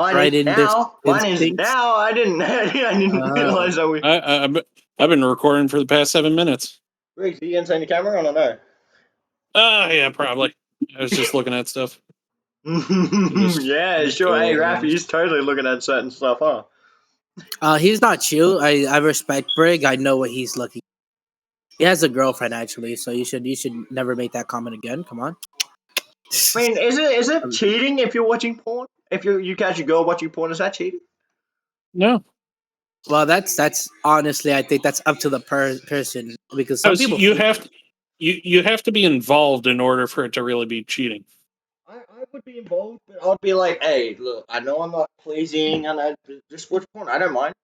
right in this Mine is instincts. now. I didn't. I didn't realize that we. I've been recording for the past 7 minutes. Riggs, are you gonna turn the camera on or no? Yeah, probably. I was just looking at stuff. Yeah, sure. Hey, Rafi, he's totally looking at certain stuff, huh? He's not you. I respect Brig. I know what he's looking. He has a girlfriend actually, so you should never make that comment again. Come on. I mean, is it cheating if you're watching porn? If you catch a girl watching porn, is that cheating? No. Well, that's honestly, I think that's up to the person because some people you have to be involved in order for it to really be cheating. I would be involved, but I'd be like, hey, look, I know I'm not pleasing, and I just watch porn. I don't mind.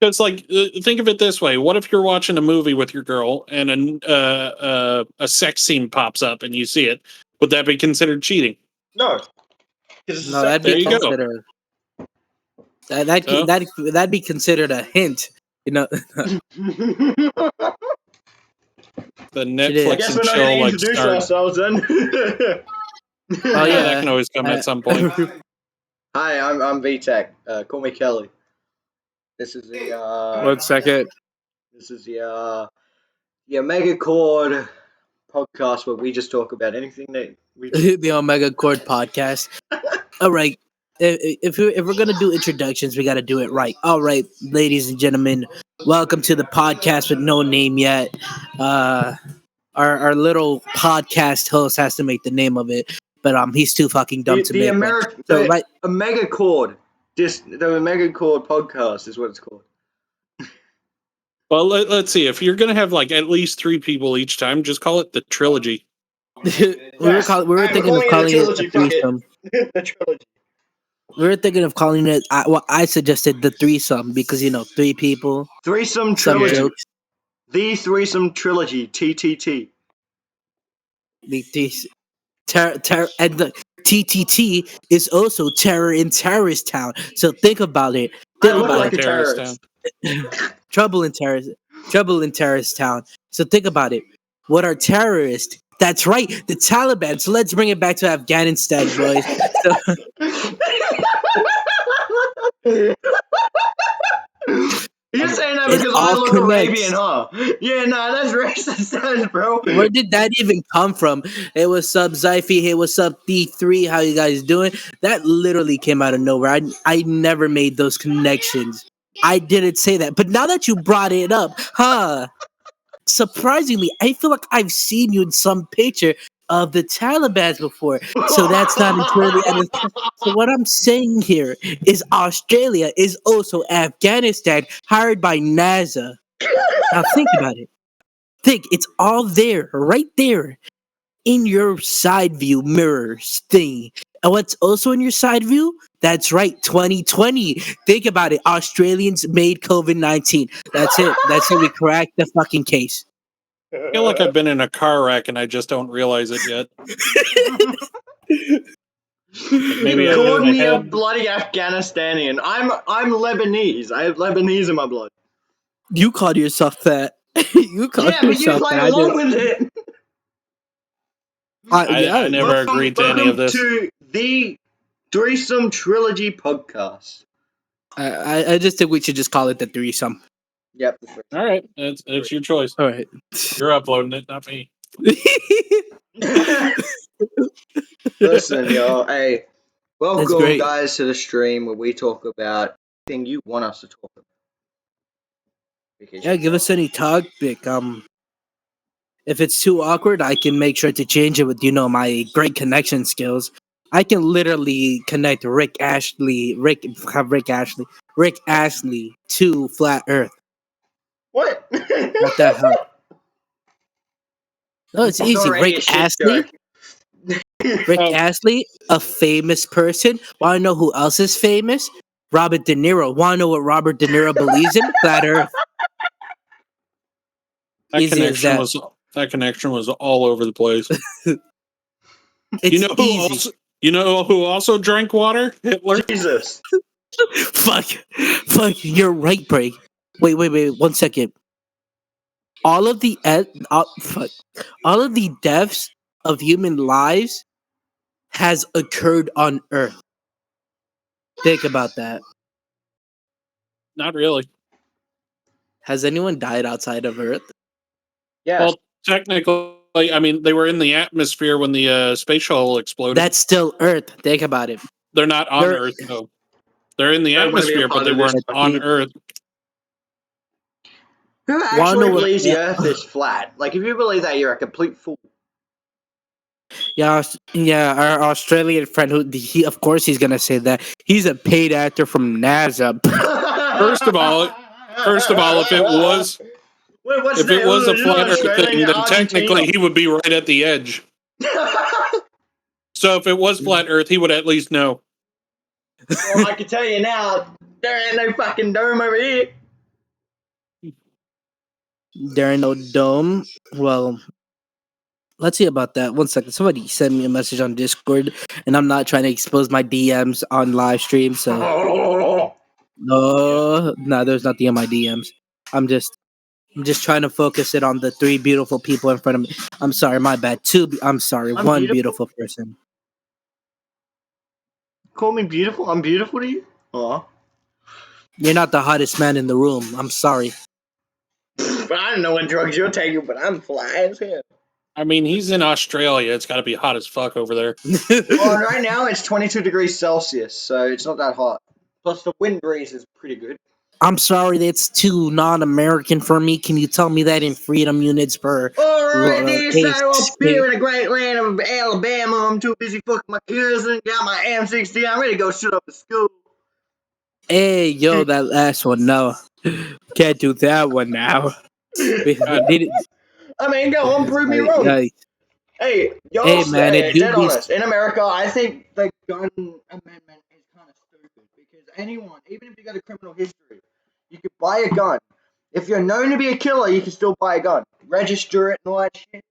Because, like, think of it this way: what if you're watching a movie with your girl and a sex scene pops up and you see it? Would that be considered cheating? No, no, that'd be considered. That'd be considered a hint. You know. The Netflix and chill like start. Ourselves then. Oh yeah, that can always come at some point. Hi, I'm VTech. Call me Kelly. This is the 1 second. This is the Omega Chord podcast where we just talk about anything that we. The Omega Chord podcast. All right. If we're gonna do introductions, we got to do it right. All right, ladies and gentlemen, welcome to the podcast with no name yet. Our little podcast host has to make the name of it, but he's too fucking dumb to make one. So right, Omega Chord, the Omega Chord podcast is what it's called. Well, let's see. If you're gonna have like at least 3 people each time, just call it the trilogy. we were thinking of calling it the threesome. The trilogy. We were thinking of calling it. I suggested the threesome because 3 people. Threesome trilogy. The threesome trilogy. TTT. And the TTT is also terror in terrorist town. So think about it. Trouble in terrorist town. So think about it. What are terrorists? That's right, the Taliban. So let's bring it back to Afghanistan, boys. You're saying that because I look Arabian, huh? Yeah, nah, that's racist, bro. Where did that even come from? Hey, what's up, Zyphy? Hey, what's up, D3? How you guys doing? That literally came out of nowhere. I never made those connections. I didn't say that. But now that you brought it up, surprisingly, I feel like I've seen you in some picture of the Taliban before. So that's not entirely. So what I'm saying here is Australia is also Afghanistan, hired by NASA. Now think about it. It's all there, right there, in your side view mirrors thing. And what's also in your side view? That's right, 2020. Think about it. Australians made COVID-19. That's it. We cracked the fucking case. I feel like I've been in a car wreck and I just don't realize it yet. Maybe you called me a bloody Afghanistanian. I'm Lebanese. I have Lebanese in my blood. You called yourself that. You called yourself but you that. along with it. I never agreed to any of this. Welcome to the Threesome Trilogy podcast. I just think we should just call it the threesome. Yep. All right, it's your choice. All right, you're uploading it, not me. Listen, yo, hey, welcome guys to the stream where we talk about anything you want us to talk about. Yeah, give us any topic. If it's too awkward, I can make sure to change it with my great connection skills. I can literally connect Rick Ashley to Flat Earth. What? What the hell? No, it's easy. Rick Astley. Rick Astley, a famous person. Want to know who else is famous? Robert De Niro. Want to know what Robert De Niro believes in? Flat Earth. That connection was all over the place. You know who also drank water? Hitler. Jesus. Fuck. You're right, Brig. Wait. 1 second. All of the deaths of human lives has occurred on Earth. Think about that. Not really. Has anyone died outside of Earth? Yes. Well, technically, I mean, they were in the atmosphere when the space shuttle exploded. That's still Earth. Think about it. They're not on Earth, though. They're in the Don't wanna be a atmosphere, but part they of this weren't on fucking- Earth. Who Wanna actually know what- believes the Earth is flat? Like, if you believe that, you're a complete fool. Yeah, our Australian friend, he of course he's gonna say that. He's a paid actor from NASA. First of all, if it was Wait, what's if that? it was a You're not flat Earth Australian, thing, you're then Argentina. technically he would be right at the edge. So if it was flat Earth, he would at least know. Well, I can tell you now, there ain't no fucking dome over here. There ain't no dome. Well, let's see about that. One second. Somebody sent me a message on Discord, and I'm not trying to expose my DMs on live stream. So no, there's nothing in my DMs. I'm just trying to focus it on the three beautiful people in front of me. I'm sorry, my bad. I'm sorry, I'm one beautiful? beautiful person. Call me beautiful? I'm beautiful to you? Aw. You're not the hottest man in the room. I'm sorry. But I don't know what drugs you're taking, but I'm fly as hell. I mean, he's in Australia. It's got to be hot as fuck over there. Well, right now it's 22 degrees Celsius, so it's not that hot. Plus the wind breeze is pretty good. I'm sorry, that's too non-American for me. Can you tell me that in freedom units per Alright, do you say up here space? in the great land of Alabama, I'm too busy fucking my cousin, got my M60, I'm ready to go shoot up the school. Hey, yo, that last one, no. Can't do that one now. I mean, go on, prove me wrong. Hey, y'all Hey, man, say it it, do dead be... honest. In America, I think the gun amendment is kind of stupid because anyone, even if you got a criminal history, you could buy a gun. If you're known to be a killer, you can still buy a gun, register it, and all that shit.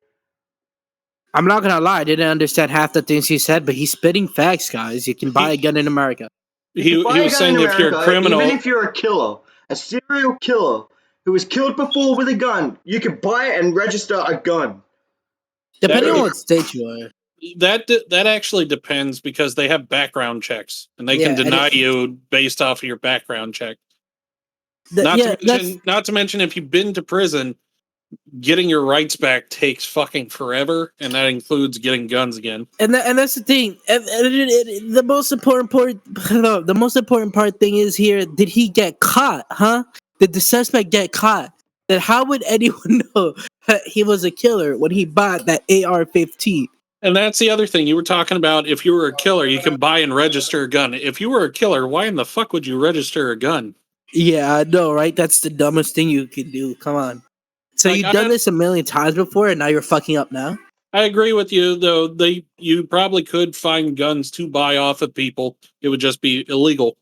I'm not gonna lie, I didn't understand half the things he said, but he's spitting facts, guys. You can buy a gun in America. You can buy He a was gun in saying if you're a America, criminal, even if you're a killer, a serial killer who was killed before with a gun, you can buy it and register a gun. Depending on what state you are. that actually depends because they have background checks and they can Yeah, deny you based off of your background check. that's... Not to mention if you've been to prison, getting your rights back takes fucking forever, and that includes getting guns again. And that's the thing. The most important the most important part thing is here: did he get caught? Huh? Did the suspect get caught? Then how would anyone know that he was a killer when he bought that AR-15? And that's the other thing you were talking about. If you were a killer, you can buy and register a gun. If you were a killer, why in the fuck would you register a gun? Yeah, I know, right? That's the dumbest thing you can do. Come on. So Like, you've done this a million times before, and now you're fucking up now. I agree with you, though. You probably could find guns to buy off of people. It would just be illegal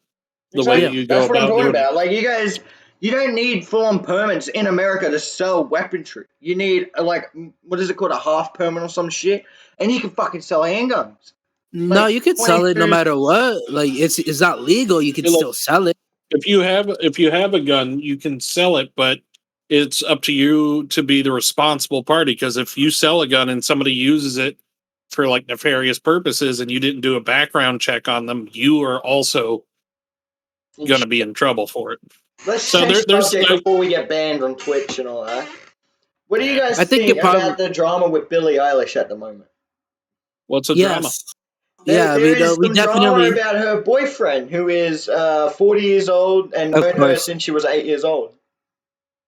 the way Exactly. you go That's what I'm about talking doing about. it. Like, you guys, you don't need full-on permits in America to sell weaponry. You need, like, what is it called, a half permit or some shit, and you can fucking sell handguns. No, Like, you could sell it no 22 matter what. Like it's not legal. You can Hey, look, still sell it. if you have a gun, you can sell it, but it's up to you to be the responsible party. Because if you sell a gun and somebody uses it for like nefarious purposes and you didn't do a background check on them, you are also going to be in trouble for it. Let's So change there's subject like, before we get banned on Twitch and all that. What do you guys I think think it probably... about the drama with Billie Eilish at the moment? what's a drama? Yes. There, Yeah, there is we some drama definitely... about her boyfriend who is 40 years old and Of known her course. since she was 8 years old.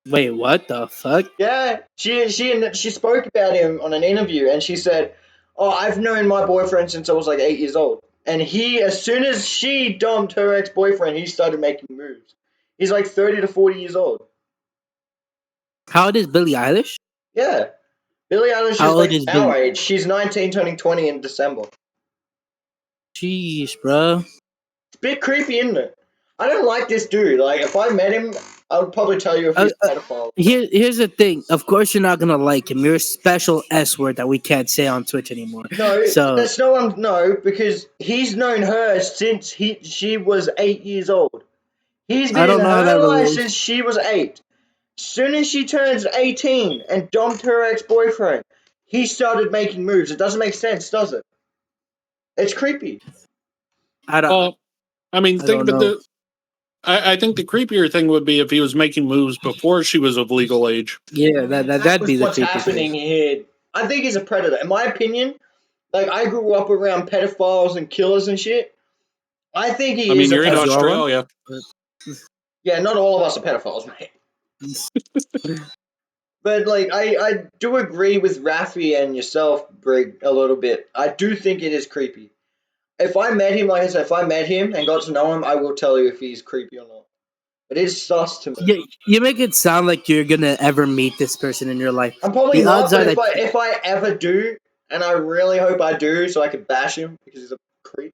Wait, what the fuck? Yeah, she spoke about him on an interview and she said, "Oh, I've known my boyfriend since I was like 8 years old." And he, as soon as she dumped her ex-boyfriend, he started making moves. He's like 30 to 40 years old. How old is Billie Eilish? Yeah, Billie Eilish How is old like is our Billie? age. She's 19, turning 20 in December. Jeez, bro. It's a bit creepy, isn't it? I don't like this dude. Like, if I met him, I would probably tell you if he's a pedophile. Here's the thing. Of course, you're not gonna like him. You're a special S word that we can't say on Twitch anymore. No, So that's no one. No, because he's known her since she was 8 years old. He's I been in don't know how that her life relates. since she was 8. Soon as she turns 18 and dumped her ex-boyfriend, he started making moves. It doesn't make sense, does it? It's creepy. I don't. Well, I mean, I think don't about know. I think the creepier thing would be if he was making moves before she was of legal age. Yeah, that'd Was be the what's creepy happening thing. here. I think he's a predator. In my opinion, like I grew up around pedophiles and killers and shit. I think I he mean, is a you're in As you are pedophile. one. Australia. Yeah, not all of us are pedophiles, mate. But like I do agree with Rafi and yourself, Brig, a little bit. I do think it is creepy. If I met him, like I said, if I met him and got to know him, I will tell you if he's creepy or not. It is sus to me. You make it sound like you're gonna ever meet this person in your life. I'm probably The not, odds but are if that I ever do, and I really hope I do, so I can bash him because he's a creep.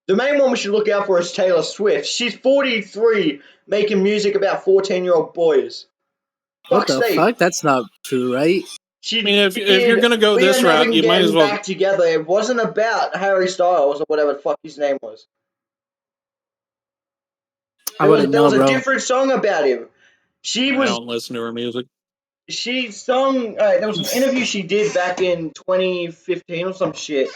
The main one we should look out for is Taylor Swift. She's 43, making music about 14-year-old boys. what Fuck's the sake. fuck? That's not true, right? I She mean, if you're did gonna go We Are this route, Never you might as Getting well. Back Together. It wasn't about Harry Styles or whatever the fuck his name was. I wouldn't There know, was a bro. different song about him. She I was don't listen to her music. she sung there was an interview she did back in 2015 or some shit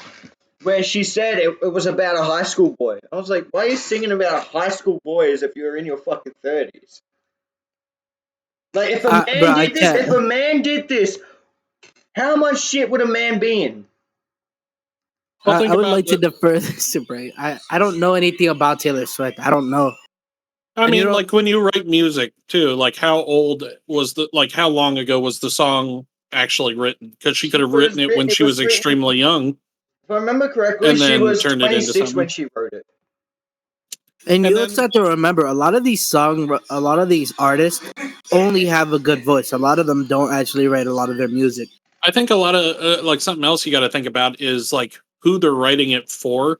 where she said it was about a high school boy. I was like, why are you singing about high school boys if you're in your fucking 30s? Like, Bro, I can't. if a man did this, how much shit would a man be in? Well, I think would about like to the. defer this to Bray. I don't know anything about Taylor Swift. I don't know. I And you mean, know, like when you write music too, like how old was the like how long ago was the song actually written? Because she could have written it when It she was was written. extremely young If I remember correctly, and she then was turned it into 26 when something. she wrote it. and And you also then have to remember a lot of these artists only have a good voice. A lot of them don't actually write a lot of their music. I think a lot of like something else you got to think about is like who they're writing it for.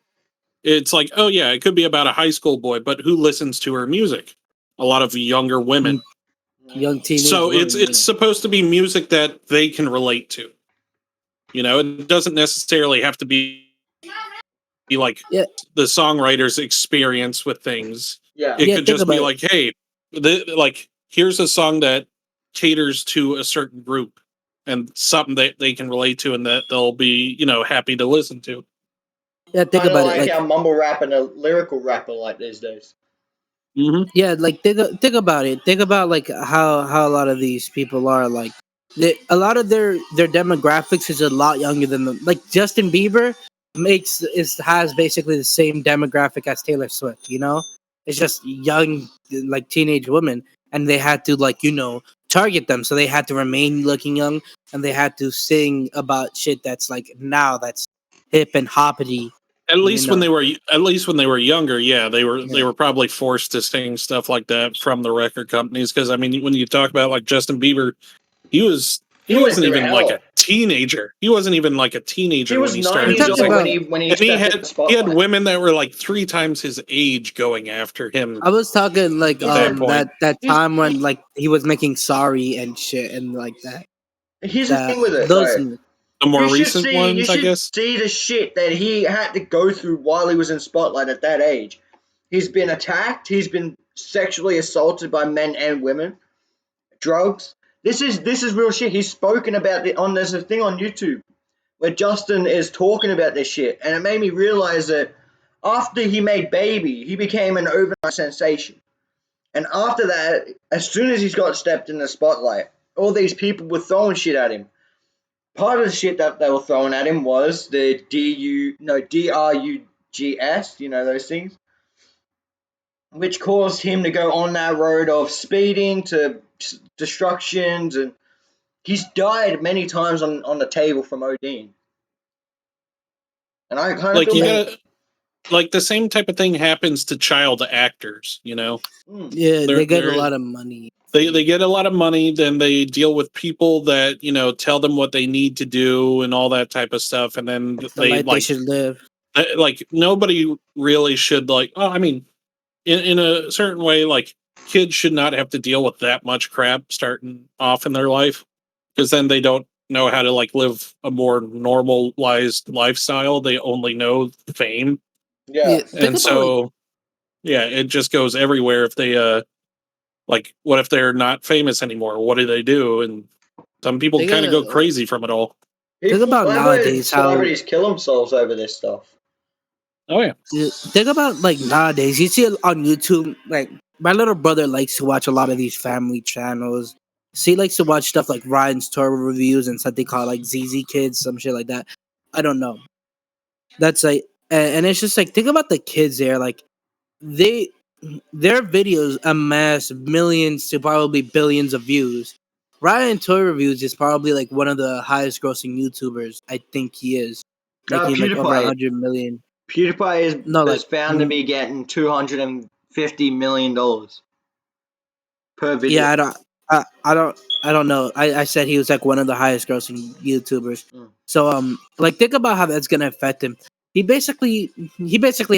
It's like, oh yeah, it could be about a high school boy, but who listens to her music? A lot of younger women. Young teenage So women. it's supposed to be music that they can relate to. You know, it doesn't necessarily have to be like Yeah, the songwriter's experience with things. Yeah. It yeah. could Think just be about it. like, hey, like here's a song that caters to a certain group and something that they can relate to and that they'll be, happy to listen to. Yeah, think Kind of about it. like Like, how mumble rap and a lyrical rapper like these days. Hmm. yeah, like think about it. Think about like how a lot of these people are like. A lot of their demographics is a lot younger than them. Like Justin Bieber has basically the same demographic as Taylor Swift. You know, it's just young like teenage women, and they had to like target them. So they had to remain looking young, and they had to sing about shit that's like now that's hip and hoppity. At You least when know, they were younger, yeah, they yeah. were probably forced to sing stuff like that from the record companies. Because I mean, when you talk about like Justin Bieber, he He went wasn't through even like a hell. teenager. He wasn't even like a He teenager when was he nine I'm started years talking music, old about. when he and he stepped in the had spotlight. women that were like 3 times his age going after him I was talking like at that point. that Here's time when like he was making sorry and shit and like that here's the that thing with it, those right? The more recent You ones, I should guess. see the shit that he had to go through while he was in spotlight at that age. He's been attacked. He's been sexually assaulted by men and women. Drugs. This is real shit. He's spoken about it on. There's a thing on YouTube where Justin is talking about this shit, and it made me realize that after he made Baby, he became an overnight sensation. And after that, as soon as he's got stepped in the spotlight, all these people were throwing shit at him. Part of the shit that they were throwing at him was the DRUGS, those things, which caused him to go on that road of speeding to destructions, and he's died many times on the table from ODing. And I kind of Like feel you yeah bad. gotta like the same type of thing happens to child actors. Mm. yeah They're they get a they're lot of money. they get a lot of money, then they deal with people that tell them what they need to do and all that type of stuff, and then The they life they should live. like nobody really should like. Oh, I mean, in a certain way, like kids should not have to deal with that much crap starting off in their life because then they don't know how to like live a more normalized lifestyle. They only know fame, Yeah. Yeah, think and about like so yeah, it just goes everywhere if they like what if they're not famous anymore? What do they do? And some people think kind of go of, crazy from it all. think People, about I've heard nowadays how celebrities kill themselves over this stuff. Oh yeah. Think about like nowadays. You see it on YouTube. Like my little brother likes to watch a lot of these family channels. So he likes to watch stuff like Ryan's Tour reviews and something called like ZZ Kids, some shit like that. I don't know. That's like, and it's just like think about the kids there. Like they, their videos amass millions to probably billions of views. Ryan Toy Reviews is probably like one of the highest grossing YouTubers. I think he is, No, making like over PewDiePie. 100 million. PewDiePie No, is like found to be getting $250 million per yeah, video. I don't know. I said he was like one of the highest grossing YouTubers. Mm. So like think about how that's gonna affect him. He basically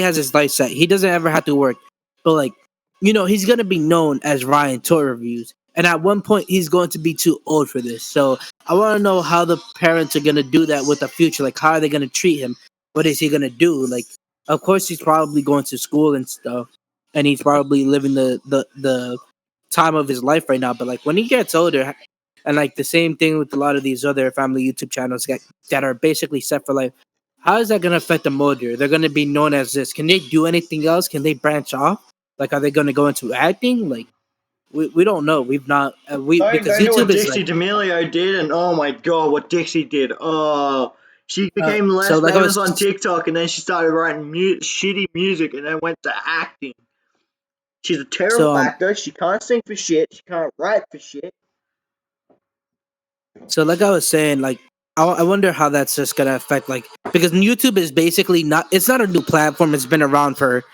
has his life set. He doesn't ever have to work. But like, he's gonna be known as Ryan Toy Reviews. And at one point he's going to be too old for this. So I wanna know how the parents are gonna do that with the future. Like how are they gonna treat him? What is he gonna do? Like of course he's probably going to school and stuff. And he's probably living the time of his life right now. But like when he gets older, and like the same thing with a lot of these other family YouTube channels that are basically set for life. How is that going to affect them older? They're going to be known as this. Can they do anything else? Can they branch off? Like, are they going to go into acting? Like, we don't know. We've not we because Don't know what YouTube is like Dixie D'Amelio did, and oh my god, what Dixie did! Oh, she became so less like I famous on was TikTok, and then she started writing shitty music, and then went to acting. She's a terrible so actor. She can't sing for shit. She can't write for shit. so like I was saying, like I wonder how that's just gonna affect like because YouTube is basically not it's not a new platform. It's been around for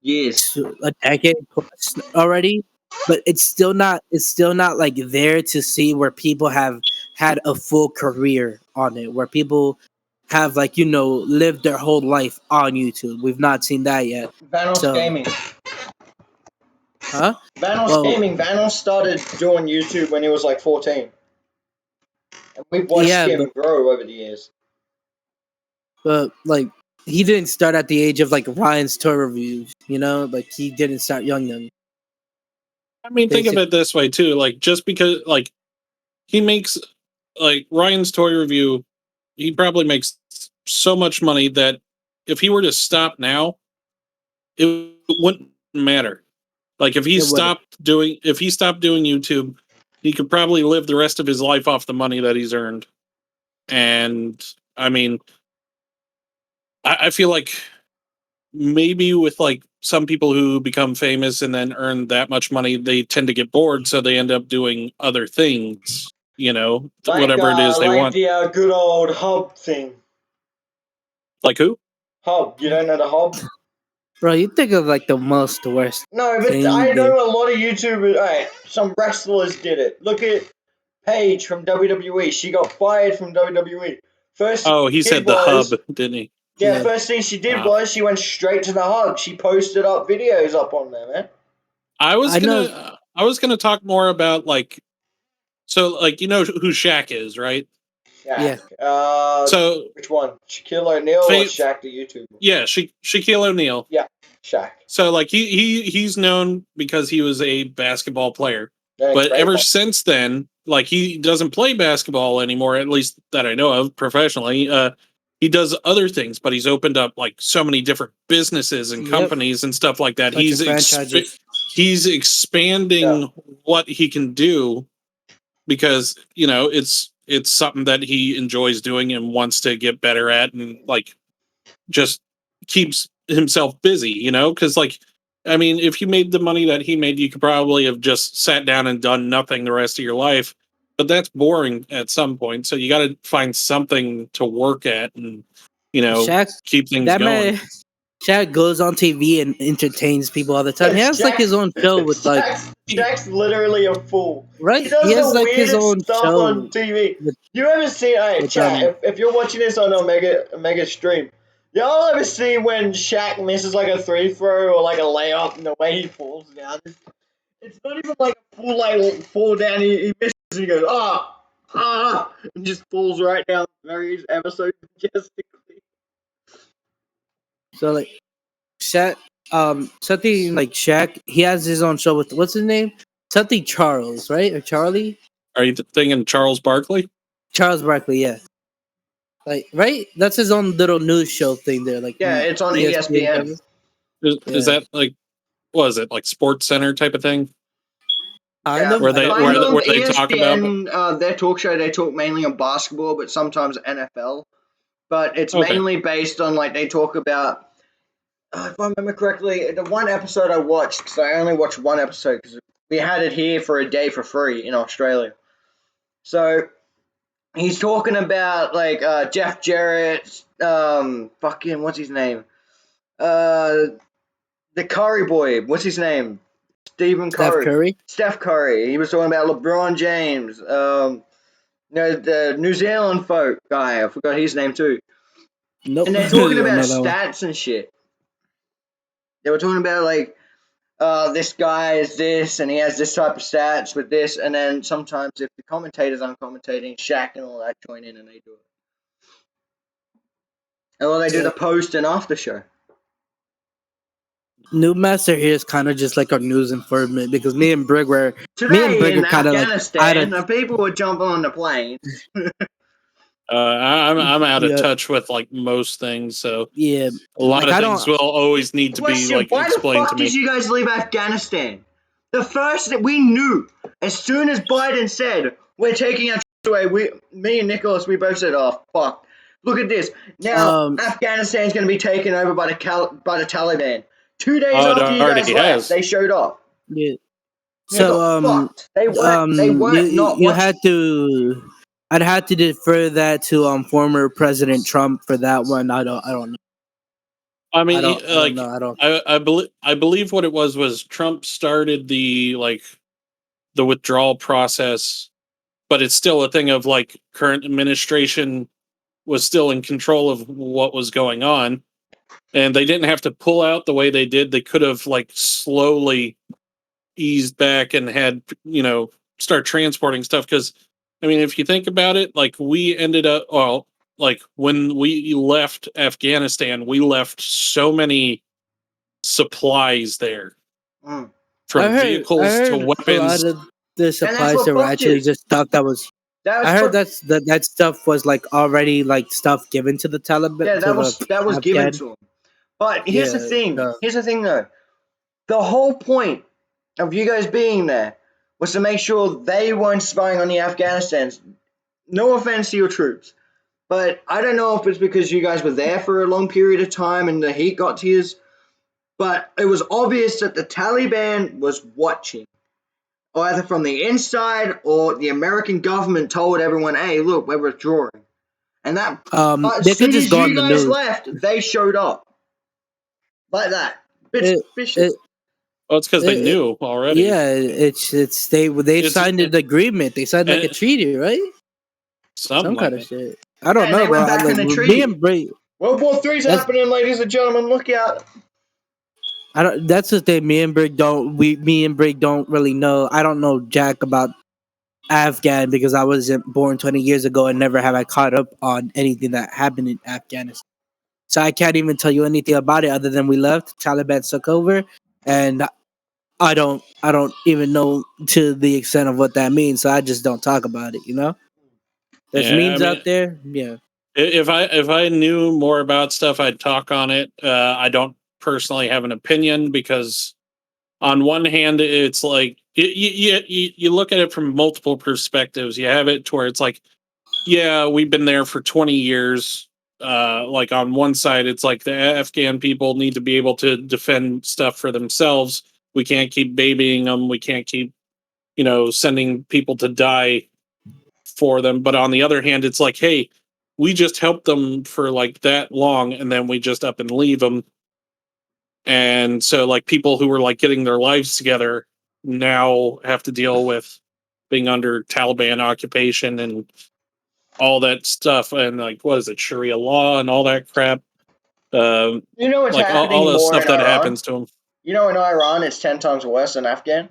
Yes, a decade plus already, but it's still not like there to see where people have had a full career on it, where people have like lived their whole life on YouTube. We've not seen that yet. Vanos So, Gaming. huh? Vanos Well, Gaming. Vanos started doing YouTube when he was like 14, and we've watched yeah, him grow over the years. but like he didn't start at the age of like Ryan's tour reviews. Like he didn't start young. I mean, think of Basic, it this way too. Like just because like he makes like Ryan's toy review, he probably makes so much money that if he were to stop now, it wouldn't matter. Like it would. if he stopped doing YouTube, he could probably live the rest of his life off the money that he's earned. And I mean, I feel like maybe with like some people who become famous and then earn that much money, they tend to get bored, so they end up doing other things. Whatever it is they Like want. the good old hub thing. Like who? Hub. You don't know the hub? Bro, you think of like the most worst No, but thing, I dude. know a lot of YouTubers. Alright, some wrestlers did it. Look at Paige from WWE. She got fired from WWE. First thing Oh, he she did said the hub, was, didn't he? yeah, Yeah. first thing she did Uh, was she went straight to the hub. She posted up videos up on there, man. I know. I was gonna talk more about like so like who Shaq is, right? Shaq. Yeah. So Which one? Shaquille O'Neal or fa- Shaq the YouTuber? yeah, Shaquille O'Neal. Yeah, Shaq. So like he's known because he was a basketball player. Yeah, But great ever one. since then, like he doesn't play basketball anymore, at least that I know of professionally. He does other things, but he's opened up like so many different businesses and Yep. companies and stuff like that. Bunch of franchises. He's Yeah. expanding what he can do because it's something that he enjoys doing and wants to get better at, and like just keeps himself busy, because like I mean, if you made the money that he made, you could probably have just sat down and done nothing the rest of your life. But that's boring at some point. So you got to find something to work at and, Shaq, keep things that going. man, Shaq goes on TV and entertains people all the time. He has like his Shaq's, own show with like, Shaq's literally a fool. He right? He does the has like his weirdest own stuff on show TV. with You ever seen? Hey, with chat. If you're watching this on Omega stream, y'all ever see when Shaq misses like a three throw or like a layup and the way he falls down? It's not even like a full like fall down. He misses and he goes and just falls right down very ever so majestically. so like Shaq, something like Shaq. He has his own show with what's his name? Something Charles, right? Or Charlie? Are you thinking Charles Barkley? Charles Barkley, yeah. Like, right? That's his own little news show thing there. Like, Yeah, it's on ESPN ESPN. covers. Is Yeah, that like, what is it, like Sports Center type of thing? kind Yeah, of. Where I they don't. kind I don't. of. where they talk about ESPN, their talk show, they talk mainly on basketball, but sometimes NFL. But it's okay. mainly based on like they talk about. If I remember correctly, the one episode I watched, because I only watched one episode because we had it here for a day for free in Australia. So he's talking about like Jeff Jarrett, fucking what's his name? Uh, the Curry boy. What's his name? Stephen Steph Curry. Curry. Steph Curry. He was talking about LeBron James. The New Zealand folk guy. I forgot his name too. Nope. And they're talking Don't about know that one. stats and shit. They were talking about like, this guy is this, and he has this type of stats with this, and then sometimes if the commentators aren't commentating, Shaq and all that join in and they do it. And well, they do Yeah. the post and after show. New Master here is kind of just like our news informant because me and Today Brig in are kind of like out Afghanistan, of the people were jumping on the plane. I'm out of yeah, touch with like most things, so yeah. a lot Like of I things don't. will always need to be Question: like why the explained to fuck did me. you guys leave Afghanistan? The first that we knew, as soon as Biden said we're taking our troops away, me and Nicholas, we both said, "Oh fuck! Look at this! Now Um. Afghanistan's going to be taken over by the Taliban." 2 days Oh, it after you guys already left, has. they showed up. Yeah. They So got fucked. They weren't. They you weren't not you had watching. to. I'd have to defer that to former President Trump for that one. I don't know. I mean, I don't know. I don't. I believe what it was Trump started the like the withdrawal process, but it's still a thing of like current administration was still in control of what was going on, and they didn't have to pull out the way they did. They could have like slowly eased back and had start transporting stuff because I mean if you think about it, like we ended up like when we left Afghanistan, we left so many supplies there, Mm. from I vehicles to heard a lot weapons. of the And that's supplies what that were fucked actually us. just stuff that was. That was I heard put. that stuff was like already like stuff given to the Yeah, Taliban to the that was given Afghan. to them. But here's the Yeah. thing. Here's the thing, though. The whole point of you guys being there was to make sure they weren't spying on the Afghanistans. No offense to your troops, but I don't know if it's because you guys were there for a long period of time and the heat got to you, but it was obvious that the Taliban was watching, either from the inside or the American government told everyone, "Hey, look, we're withdrawing." And that, as They could soon just as go on you the guys news. left, they showed up like that. Bit It, suspicious. it, Well, it's because they it, knew already. yeah, it's they It's signed an agreement. They signed like a and treaty, right? Some something kind like of that. shit. I Yeah, don't and know, they bro. went back Like on the me treaty. and Bray, World War III's that's happening, ladies and gentlemen. Look out. I don't. That's the thing. Me and Brig don't really know. I don't know jack about Afghan because I wasn't born 20 years ago and never have I caught up on anything that happened in Afghanistan. So I can't even tell you anything about it other than we left, Taliban took over, and I don't even know to the extent of what that means. So I just don't talk about it. You know, there's Yeah, I memes mean, out there. Yeah. if I knew more about stuff, I'd talk on it. I don't personally have an opinion because on one hand, it's like you look at it from multiple perspectives. You have it to where it's like, yeah, we've been there for 20 years. Like on one side, it's like the Afghan people need to be able to defend stuff for themselves. We can't keep babying them. We can't keep, sending people to die for them. But on the other hand, it's like, hey, we just helped them for like that long, and then we just up and leave them. And so, like, people who were like getting their lives together now have to deal with being under Taliban occupation and all that stuff, and like, what is it, Sharia law and all that crap. Um, You know what's like all happening the more stuff in that Iran? happens to them. You know, in Iran, it's 10 times worse than Afghan.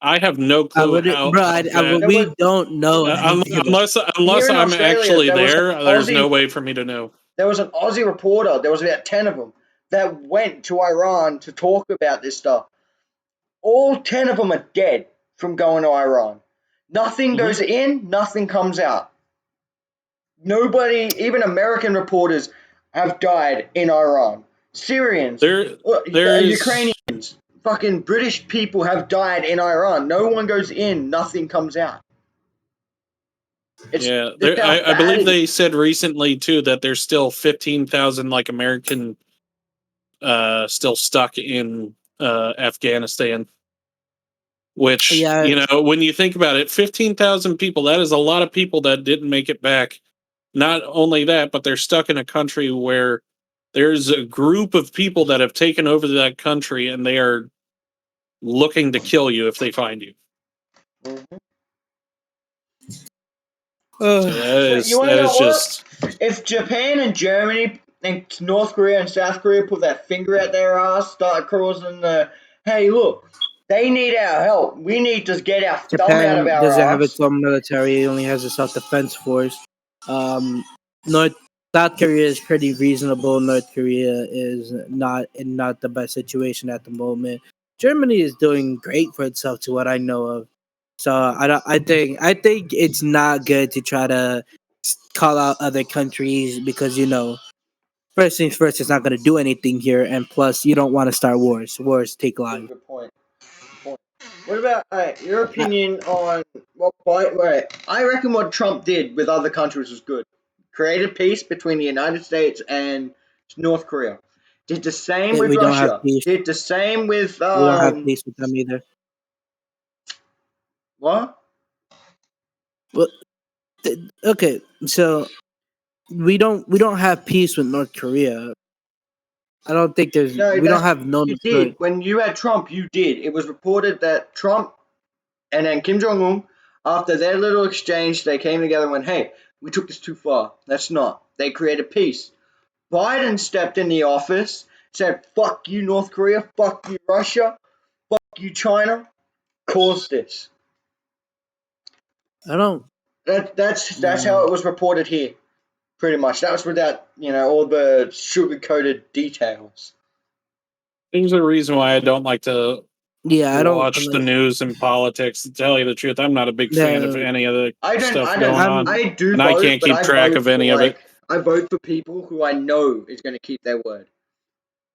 I have no I clue would, bro. how that. There was, We don't know anything about. Unless here in I'm Australia, actually there was an there, there's no Aussie, way for me to know. there was an Aussie reporter. There was about 10 of them that went to Iran to talk about this stuff. All 10 of them are dead from going to Iran. Nothing Hmm. goes in, nothing comes out. Nobody, even American reporters, have died in Iran. Syrians, There, there's Ukrainians, fucking British people have died in Iran. No one goes in, nothing comes out. It's yeah, just there. how I bad believe it is. they said recently too that there's still 15,000 like American still stuck in Afghanistan. Which, Yeah, when you think about it, 15,000 people, that is a lot of people that didn't make it back. Not only that, but they're stuck in a country where there's a group of people that have taken over that country and they are looking to kill you if they find you. Mhm. So that But you is want to that know is what? just If Japan and Germany and North Korea and South Korea put their finger at their ass, start causing the, hey, look, they need our help. We need to get our thumb out of Japan our doesn't have its ass. own military; it only has a self-defense force. Um, North South Korea is pretty reasonable. North Korea is not the best situation at the moment. Germany is doing great for itself, to what I know of. So I don't. I think it's not good to try to call out other countries because first things first, it's not going to do anything here, and plus, you don't want to start wars. Wars take lives. Good point. Good point. What about your I, opinion on what? Wait, I reckon what Trump did with other countries was good. Created peace between the United States and North Korea. Did the same with we don't have Russia. peace. Did the same with We don't have peace with them either. what? Well, okay, so we don't have peace with North Korea. I don't think No, we don't that's have no you North Korea. did. When you had Trump, you did. It was reported that Trump and then Kim Jong Un, after their little exchange, they came together and went, "Hey, we took this too far. Let's not." They created peace. Biden stepped in the office, said, "Fuck you, North Korea. Fuck you, Russia. Fuck you, China." Caused this. I don't. That's how Uh, it was reported here. Pretty much. That was without all the sugar coated details. there's a reason why I don't like to yeah, I don't watch the like. news and politics. To tell you the truth, I'm not a big fan of any of the I don't. stuff I don't. going on, I'm. I do and I vote, can't but keep I track vote of for any of it. I vote for people who I know is going to keep their word,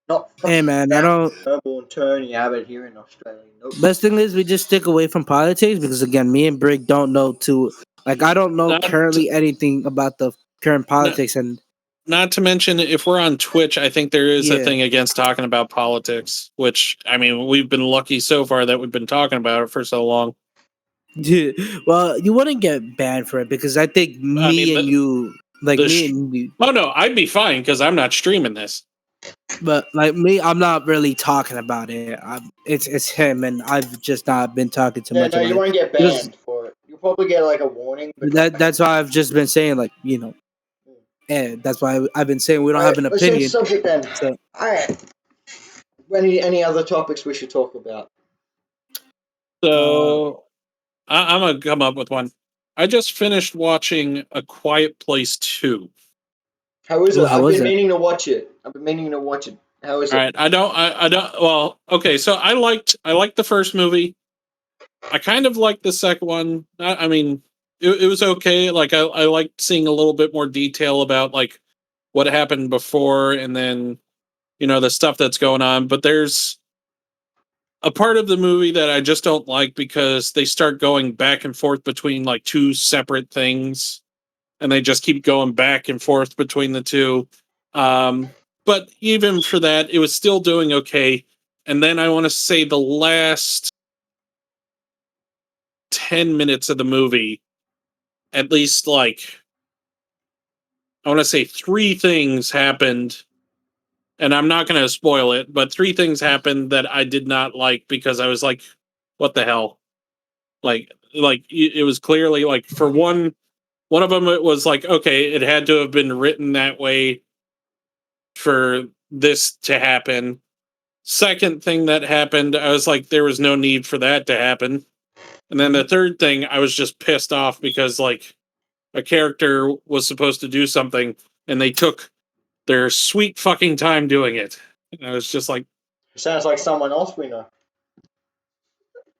not Hey fucking man, I Gary don't. Turnbull and Tony Abbott here in Australia. Nope. Best thing is we just stick away from politics because again, me and Brick don't know too. Like I don't know Not, currently anything about the current not, politics, and not to mention, if we're on Twitch, I think there is a yeah. thing against talking about politics. Which I mean, we've been lucky so far that we've been talking about it for so long. Well, you wouldn't get banned for it because I think I mean, me and you, like the me sh- and you, oh no, I'd be fine because I'm not streaming this. but like me, I'm not really talking about it. It's him, and I've just not been talking too Yeah, much no, about you it won't get because banned for it. You'll probably get like a warning, but not banned. that's why I've just been saying and that's why I've been saying we don't All have right, an let's change the opinion. subject then. So All right, any other topics we should talk about? Uh, So I'm gonna come up with one. I just finished watching A Quiet Place 2. how is ooh, it? how I've was been it? meaning to watch it. I've been meaning to watch it. How is All it? right, I don't. Well, okay, so I liked the first movie. I kind of liked the second one. I mean, it was okay. Like I liked seeing a little bit more detail about like what happened before, and then the stuff that's going on. But there's a part of the movie that I just don't like because they start going back and forth between like two separate things, and they just keep going back and forth between the two. Um, but even for that, it was still doing okay. And then I want to say the last 10 minutes of the movie, at least like, I want to say three things happened. And I'm not going to spoil it, but three things happened that I did not like because I was like, what the hell? Like it was clearly like for one of them, it was like, okay, it had to have been written that way for this to happen. Second thing that happened, I was like, there was no need for that to happen. And then the third thing, I was just pissed off because like a character was supposed to do something and they took their sweet fucking time doing it. And I was just like, Sounds like someone else we know.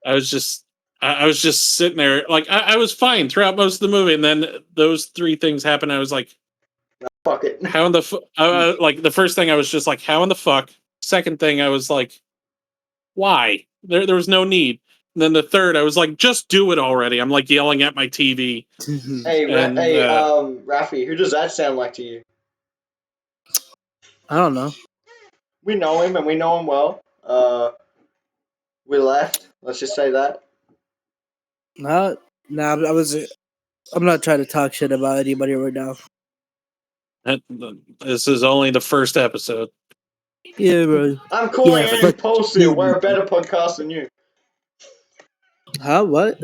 I was just I was just sitting there, like I was fine throughout most of the movie, and then those three things happened. I was like, Fuck it. how in the like the first thing I was just like, how in the fuck? Second thing I was like, why? There was no need. And then the third, I was like, just do it already. I'm like yelling at my TV, Hey, and Rafi, who does that sound like to you? I don't know. We know him and we know him well. We left. Let's just say that. Not, nah, I was. I'm not trying to talk shit about anybody right now. this is only the first episode. Yeah, bro. I'm calling Yeah, it but impulsive. We're a better podcast than you. huh? What?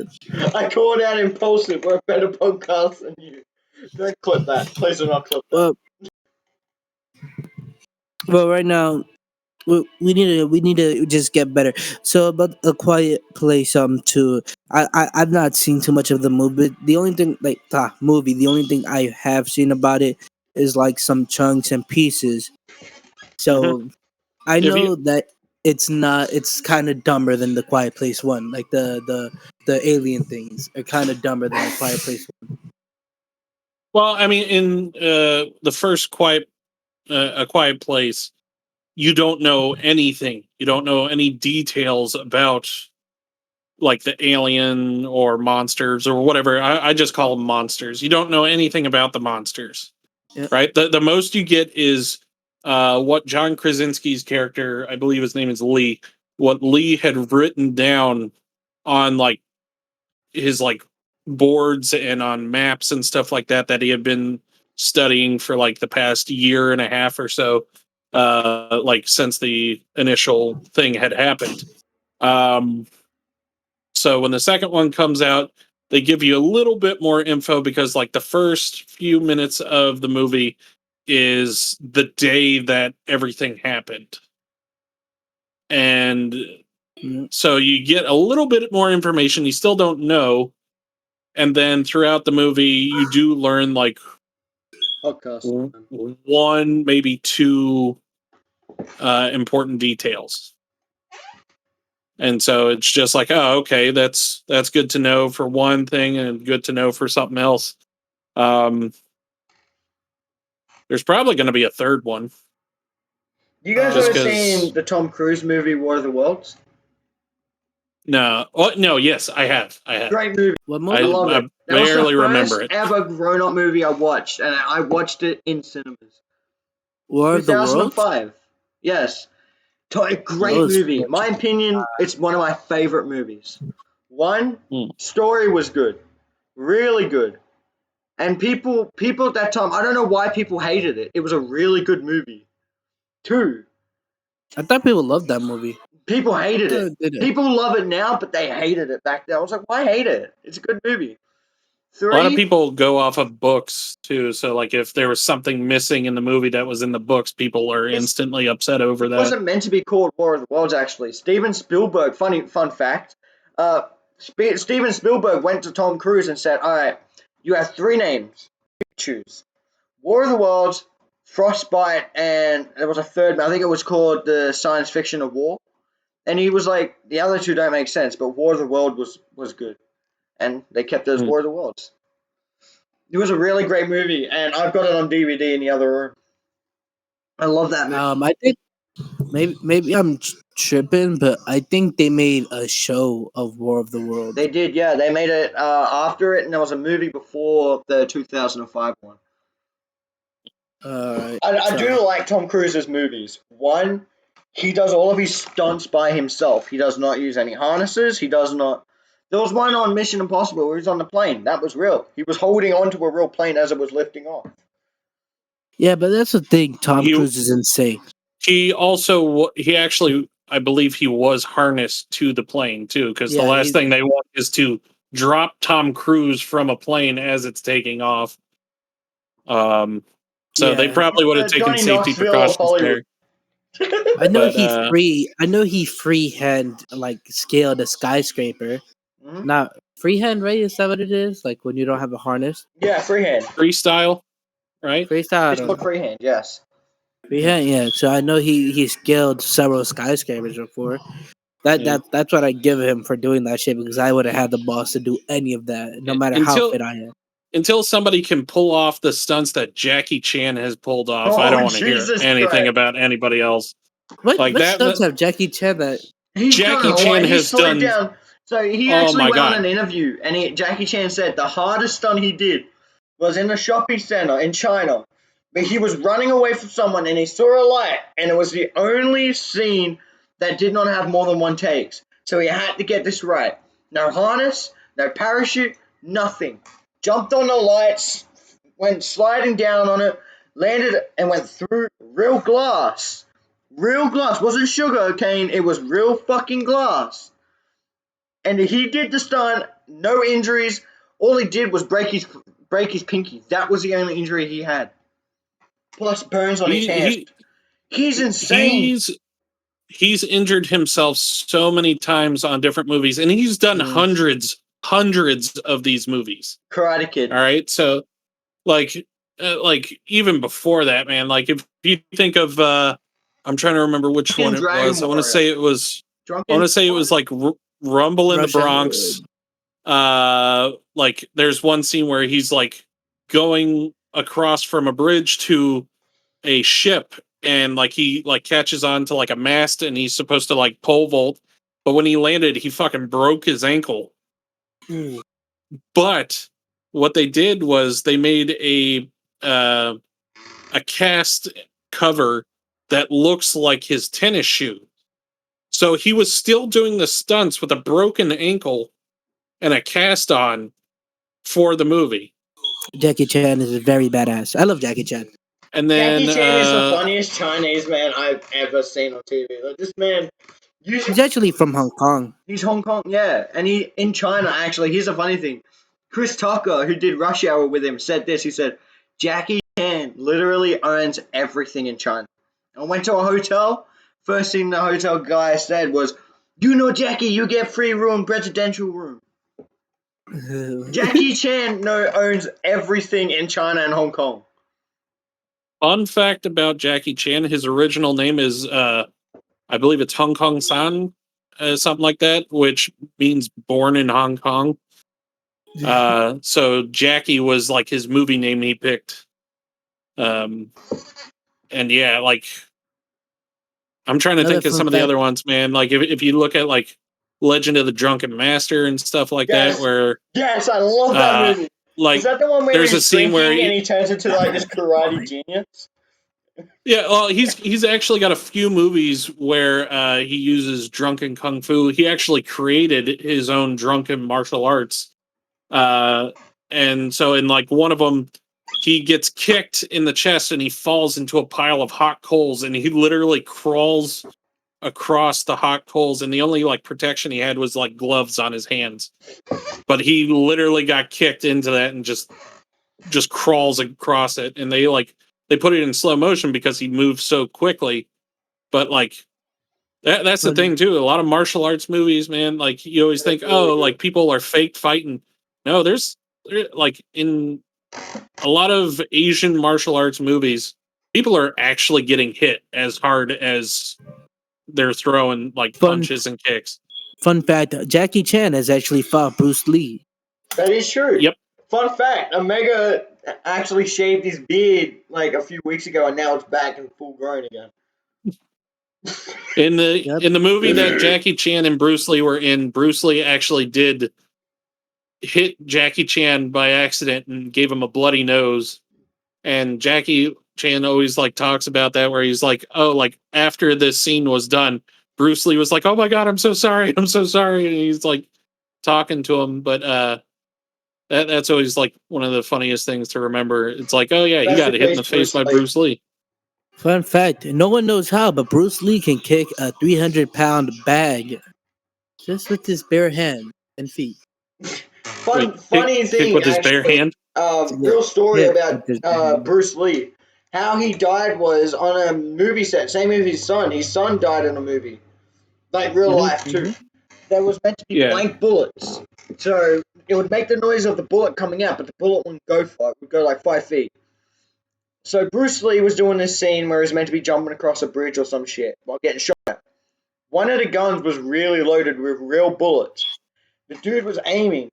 I called out impulsive. We're a better podcast than you. Don't clip that. Please do not clip that. Well, right now we need to just get better. So about A Quiet Place, too. I've not seen too much of the movie. The only thing like the movie, the only thing I have seen about it is like some chunks and pieces. So I If you know that it's not. It's kind of dumber than The Quiet Place one. Like the alien things are kind of dumber than The Quiet Place one. well, I mean, in the first A Quiet Place, you don't know anything. You don't know any details about like the alien or monsters or whatever. I just call them monsters. You don't know anything about the monsters, Yeah. right? The most you get is what John Krasinski's character, I believe his name is Lee, what Lee had written down on like his like boards and on maps and stuff like that he had been studying for like the past year and a half or so, like since the initial thing had happened. Um, so when the second one comes out, they give you a little bit more info because like the first few minutes of the movie is the day that everything happened. And Mm. so you get a little bit more information. You still don't know. And then throughout the movie, you do learn like Podcast. one, maybe two important details. And so it's just like, oh, okay, that's good to know for one thing and good to know for something else. There's probably going to be a third one. You guys Just ever because. seen the Tom Cruise movie War of the Worlds? No, oh, no, yes, I have. Great movie. What I movie? love I it. That was the barely remember first it. ever grown-up movie I watched, and I watched it in cinemas. War of the Worlds. 2005. Yes. A That great was movie. My opinion, it's one of my favorite movies. One, Hmm. story was good. Really good. And people at that time, I don't know why people hated it. It was a really good movie. Two, I thought people loved that movie. people hated it. Did it? People love it now, but they hated it back then. I was like, why hate it? It's a good movie. A lot of Three, people go off of books too. So, like, if there was something missing in the movie that was in the books, people are It's- instantly upset over it that. wasn't meant to be called War of the Worlds, actually. Steven Spielberg, fun fact, Steven Spielberg went to Tom Cruise and said, all right, you have three names. You choose. War of the Worlds, Frostbite, and there was a third, I think it was called the Science Fiction of War. And he was like, the other two don't make sense, but War of the World was good. And they kept it as Hmm. War of the Worlds. It was a really great movie, and I've got it on DVD in the other room. I love that movie. I think maybe I'm tripping, but I think they made a show of War of the Worlds. They did, yeah. They made it after it, and there was a movie before the 2005 one. I do like Tom Cruise's movies. One, he does all of his stunts by himself. He does not use any harnesses. He does not. There was one on Mission Impossible where he was on the plane. That was real. He was holding onto a real plane as it was lifting off. Yeah, but that's the thing. Tom You- Cruise is insane. He also, he actually, I believe he was harnessed to the plane too, because the Yeah, last thing they want is to drop Tom Cruise from a plane as it's taking off. So they Yeah. probably would have taken Johnny safety Knoxville of precautions Hollywood. there. I know But, he freehand like scaled a skyscraper. Mhm. Not freehand, right? Is that what it is? Like when you don't have a harness. Yeah, freehand. freestyle, right? Freestyle. I It's don't called know. freehand, yes. Freehand, yeah. So I know he scaled several skyscrapers before. Yeah. That's what I give him for doing that shit because I would have had the balls to do any of that, no matter how Until fit I am. until somebody can pull off the stunts that Jackie Chan has pulled off, I Oh don't want to hear Jesus anything Christ! about anybody else. Like What that, stunts have Jackie Chan that? He's done Jackie a lot. Chan He has slid done. down. So he Oh actually my went on god. an interview, and Jackie Chan said the hardest stunt he did was in a shopping center in China, but he was running away from someone, and he saw a light, and it was the only scene that did not have more than one takes. So he had to get this right. No harness, no parachute, nothing. Jumped on the lights, went sliding down on it, landed, and went through real glass. Real glass. Wasn't sugar cane, it was real fucking glass. And he did the stunt, no injuries. All he did was break his pinky. That was the only injury he had. Plus burns on his He hands. he He's insane. he's he's injured himself so many times on different movies, and he's done Mm. hundreds of these movies. Karate Kid. All right, so like even before that, man. Like if you think of, I'm trying to remember which one Drunken it Dragon was. I want to Warrior. say it was. I Drunken want to say it what? was like Rumble in the Russia. Bronx. Like there's one scene where he's like going across from a bridge to a ship, and like he like catches on to like a mast, and he's supposed to like pole vault, but when he landed, he fucking broke his ankle. Mm. But what they did was they made uh, a cast cover that looks like his tennis shoe. So he was still doing the stunts with a broken ankle and a cast on for the movie. Jackie Chan is very badass. I love Jackie Chan. And Jackie then Chan is the funniest Chinese man I've ever seen on TV. Like, this man, He's actually from Hong Kong. he's Hong Kong, yeah, and he in China actually. Here's a funny thing: Chris Tucker, who did Rush Hour with him, said this. He said Jackie Chan literally owns everything in China. I went to a hotel. First thing the hotel guy said was, "You know, Jackie, you get free room, presidential room." Jackie Chan owns everything in China and Hong Kong. fun fact about Jackie Chan, his original name is I believe it's Hong Kong San, something like that, which means born in Hong Kong. So Jackie was like his movie name he picked. Um, and yeah, like I'm trying to Another think of fun some of the fact. other ones, man. Like if you look at like Legend of the Drunken Master and stuff like that, Yes, where yes, I love that uh, movie. Is like that the one where there's a he's scene where drinking and he turns into like this karate genius? yeah, well, he's actually got a few movies where he uses drunken kung fu. He actually created his own drunken martial arts, uh, and so in like one of them, he gets kicked in the chest and he falls into a pile of hot coals, and he literally crawls across the hot coals, and the only like protection he had was like gloves on his hands, but he literally got kicked into that and just crawls across it, and they put it in slow motion because he moves so quickly. But like that's the Fun, thing too. A lot of martial arts movies, man, like you always That's think, really oh, good. like people are fake fighting. No, like in a lot of Asian martial arts movies, people are actually getting hit as hard as they're throwing like fun, punches and kicks. fun fact: Jackie Chan has actually fought Bruce Lee. That is true. Yep. Fun fact: Omega actually shaved his beard like a few weeks ago, and now it's back and full grown again. Yep. In the movie that Jackie Chan and Bruce Lee were in, Bruce Lee actually did hit Jackie Chan by accident and gave him a bloody nose. And Jackie Chan always like talks about that, where he's like, oh, like after this scene was done, Bruce Lee was like, oh my god, I'm so sorry, I'm so sorry, and he's like talking to him. But that's always like one of the funniest things to remember. It's like, oh yeah, he Rest got in hit in peace, the face Bruce by Lee. Bruce Lee. Fun fact: no one knows how, but Bruce Lee can kick a 300-pound bag just with his bare hand and feet. Wait, Funny kick thing with his bare actually. hand? Yeah, Real story yeah, about with his bare hand. Bruce Lee. How he died was on a movie set. Same with his son. His son died in a movie, like real life too. Mm-hmm. There was meant to be Yeah. blank bullets, so it would make the noise of the bullet coming out, but the bullet wouldn't go far. It would go like 5 feet. So Bruce Lee was doing this scene where he's meant to be jumping across a bridge or some shit while getting shot at. One of the guns was really loaded with real bullets. The dude was aiming,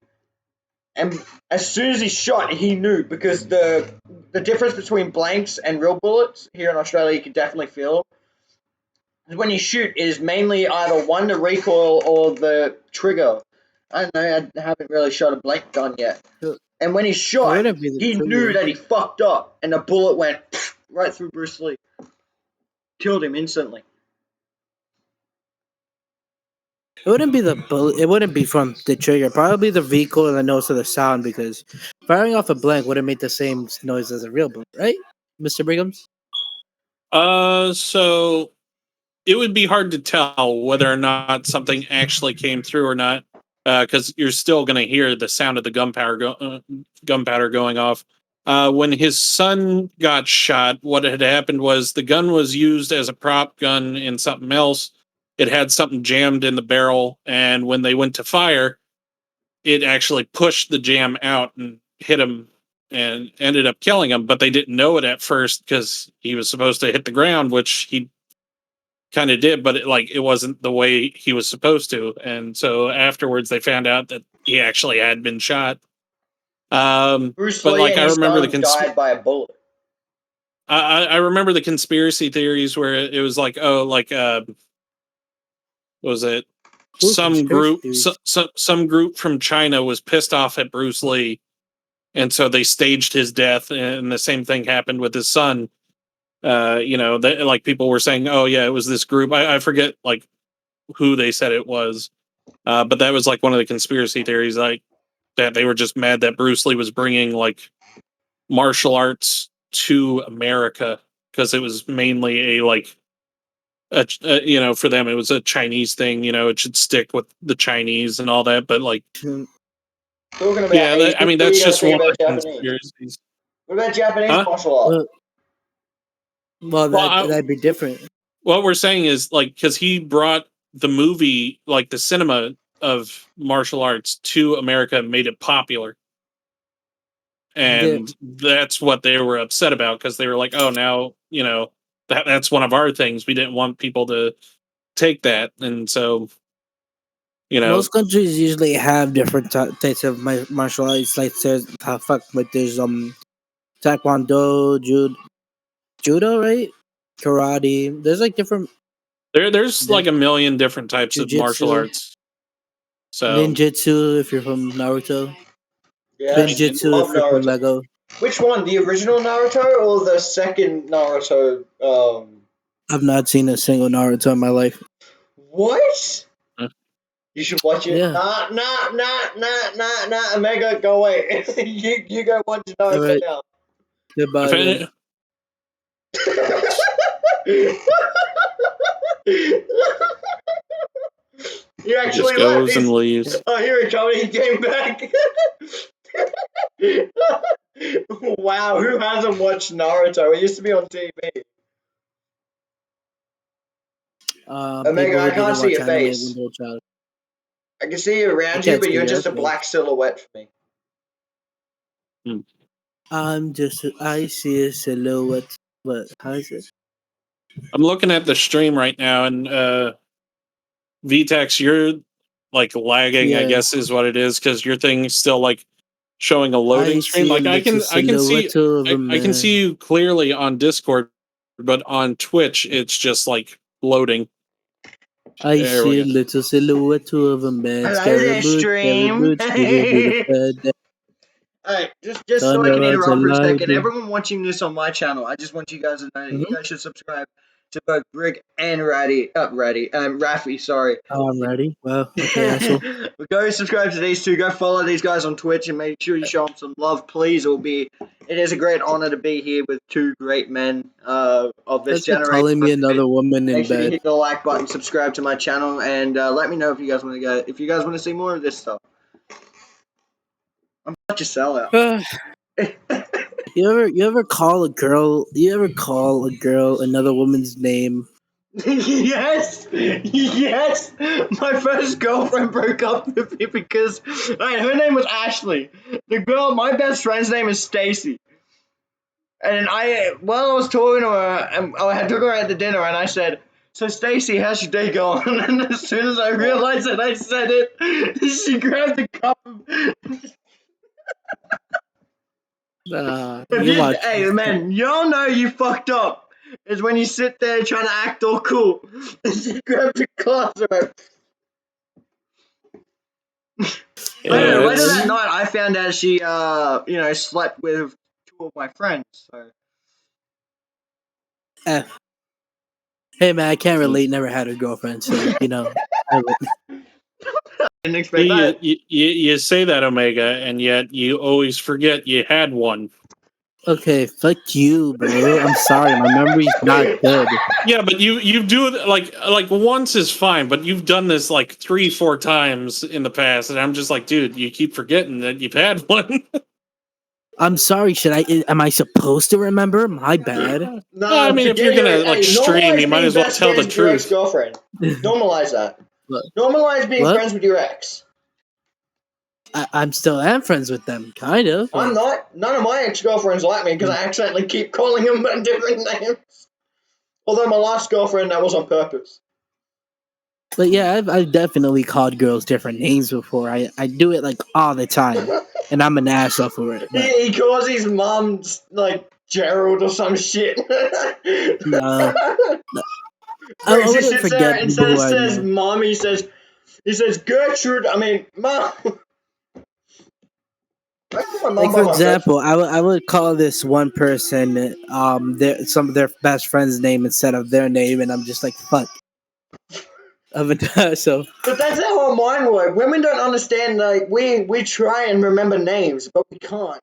and as soon as he shot, he knew because the difference between blanks and real bullets here in Australia, you can definitely feel. When you shoot, is mainly either one the recoil or the trigger. I don't know. I haven't really shot a blank gun yet. It And when he shot, wouldn't be the he knew trigger. that he fucked up, and the bullet went right through Bruce Lee, killed him instantly. It wouldn't be the bullet. It wouldn't be from the trigger. Probably the recoil and also the sound because firing off a blank wouldn't make the same noise as a real bullet, right, Mister Brighams? So it would be hard to tell whether or not something actually came through or not, because you're still going to hear the sound of the gunpowder going off. When his son got shot, what had happened was the gun was used as a prop gun in something else. It had something jammed in the barrel, and when they went to fire, it actually pushed the jam out and hit him and ended up killing him. But they didn't know it at first because he was supposed to hit the ground, which he kind of did, but it wasn't the way he was supposed to. And so afterwards, they found out that he actually had been shot. Bruce But Lee like and I his remember son died by a bullet. I remember the conspiracy theories where it was like, oh, like what was it Ooh, some conspiracy group theories. some group from China was pissed off at Bruce Lee, and so they staged his death, and the same thing happened with his son. Like people were saying, oh yeah, it was this group. I forget like who they said it was, but that was like one of the conspiracy theories, like that they were just mad that Bruce Lee was bringing like martial arts to America because it was mainly a like for them it was a Chinese thing. It should stick with the Chinese and all that. But like, Talking about yeah, Asian, I mean what are that's you gonna just say one of about the Japanese? conspiracies, What about Japanese huh? martial art? Well, well, Well, that'd be different. what we're saying is like because he brought the movie, like the cinema of martial arts, to America and made it popular, Yeah, and that's what they were upset about because they were like, oh, now that's one of our things. We didn't want people to take that, and so you know most countries usually have different types of martial arts. Like there's there's taekwondo, judo, right? Karate. There's like different there's like a million different types of martial jujitsu, arts. So ninjutsu if you're from Naruto, I mean, Yes, binjutsu love if you're from Naruto. Lego. Which one, the original Naruto or the second Naruto? I've not seen a single Naruto in my life. What? uh, You should watch it. Yeah. Nah. Omega, go away. you go watch All Naruto right. now. if Goodbye then. any, He just actually left. goes and leaves. Oh, here he comes. He came back. Wow, who hasn't watched Naruto? It used to be on TV. Omega, People I who can't didn't see watch your anime when face. they were a child. I can see you I around you, can't but see you're your just a face. black silhouette for me. Hmm. I see a silhouette. What? How is it? I'm looking at the stream right now, and VTEX, you're like lagging, I Yeah. guess is what it is, because your thing's still like showing a loading I screen. see a Like little I can see silhouette of a I can man. see you clearly on Discord, but on Twitch it's just like loading. I There we see a go. little silhouette of a man. Hello there, Scary stream. boots, scooby doo, Alright, just so I can thunder out interrupt for a second, alive. everyone watching this on my channel, I just want you guys to know that you Mm-hmm. guys should subscribe to both Brig and Raffy, sorry. Oh, I'm ready. Well, okay, asshole. Go subscribe to these two. Go follow these guys on Twitch and make sure you show them some love, please. It is a great honor to be here with two great men of this That's like generation. calling me another woman in Make sure you bed. hit the like button, subscribe to my channel, and let me know if you guys want to go. If you guys want to see more of this stuff, I'm such a sellout. You ever call a girl? You ever call a girl another woman's name? Yes. My first girlfriend broke up with me because her name was Ashley. My best friend's name is Stacy. And while I was talking to her, and I took her out to dinner, and I said, So Stacy, how's your day going? And as soon as I realized that I said it, she grabbed a cup of You watch. hey man, y'all know you fucked up. Is when you sit there trying to act all cool. And she grabbed a glass of it. Yeah, Later that it's night I found out she slept with two of my friends. So Eh. Hey man, I can't relate. Never had a girlfriend, so I would. I didn't expect you, that. you say that, Omega, and yet you always forget you had one. Okay, fuck you, bro. I'm sorry, my memory's not good. Yeah, but you do it like once is fine, but you've done this like 3-4 times in the past, and I'm just like, dude, you keep forgetting that you've had one. I'm sorry. Should I? Am I supposed to remember? My bad. I No, mean, if you're forgetting gonna it. like Hey, stream, you normalize might being as well best tell the friends with your ex truth. girlfriend. Normalize that. What? Normalize being What? friends with your ex. I'm still am friends with them, kind of. I'm Like, not. None of my ex girlfriends like me because I accidentally keep calling them by different names. Although my last girlfriend, that was on purpose. but yeah, I've definitely called girls different names before. I do it like all the time, and I'm an asshole for it. But He calls his mom like Gerald or some shit. no, I Where she wouldn't sits there forget people instead who of I says know. mom, he says Gertrude. I mean, mom. I call my Like mom by for my first example, name. I would call this one person some of their best friend's name instead of their name, and I'm just like fuck. Of it, so But that's how our mind works. Women don't understand. Like we try and remember names, but we can't.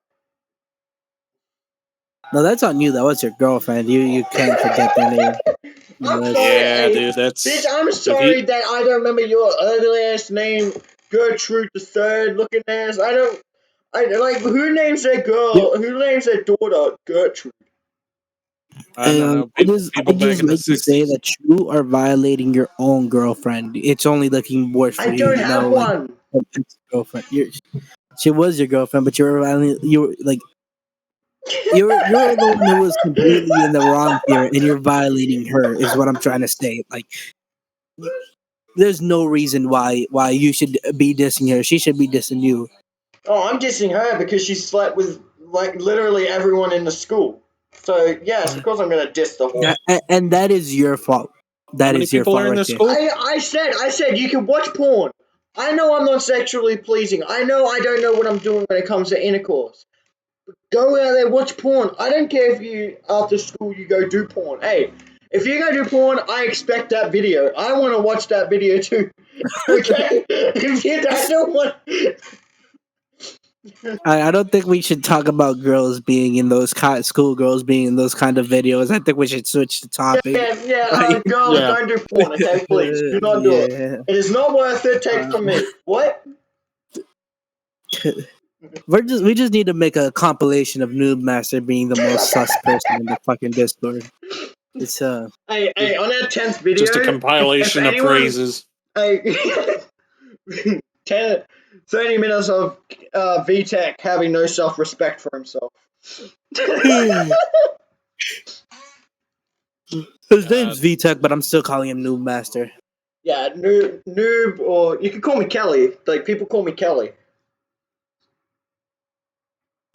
no, that's on you. That was your girlfriend. You can't forget their name. I'm No, that's sorry, Yeah, hey, dude, bitch. that's I'm if you. sorry that I don't remember your ugly ass name, Gertrude the Third, looking ass. I don't. I like who names their you. girl? Who names their daughter Gertrude? I don't know. I People back just in the like to say '60s. that you are violating your own girlfriend. It's only looking worse I for you, don't have like one. girlfriend. She was your girlfriend, but you were like you're the one who was completely in the wrong here, and you're violating her. Is what I'm trying to say. Like, there's no reason why you should be dissing her. She should be dissing you. Oh, I'm dissing her because she slept with like literally everyone in the school. So yes, of course I'm gonna diss the whore. And that is your fault. How That many is your people fault are in right this there. school? I said you can watch porn. I know I'm not sexually pleasing. I know I don't know what I'm doing when it comes to intercourse. Go out there, watch porn. I don't care if you after school you go do porn. Hey, if you go do porn, I expect that video. I want to watch that video too. Okay? If you don't want, I don't think we should talk about girls being in those schoolgirls being in those kind of videos. I think we should switch the topic. yeah, Right? girls Yeah, don't do porn. Okay, please do not do it. Yeah. It is not worth it. Take it Uh, from me. What? we just need to make a compilation of Noob Master being the most sus person in the fucking Discord. It's Hey, on our 10th just a video, if compilation of anyone, phrases. hey, 10, 30 minutes of VTech having no self-respect for himself. his Uh, name's VTech, but I'm still calling him Noob Master. Yeah, noob, or you can call me Kelly. Like people call me Kelly.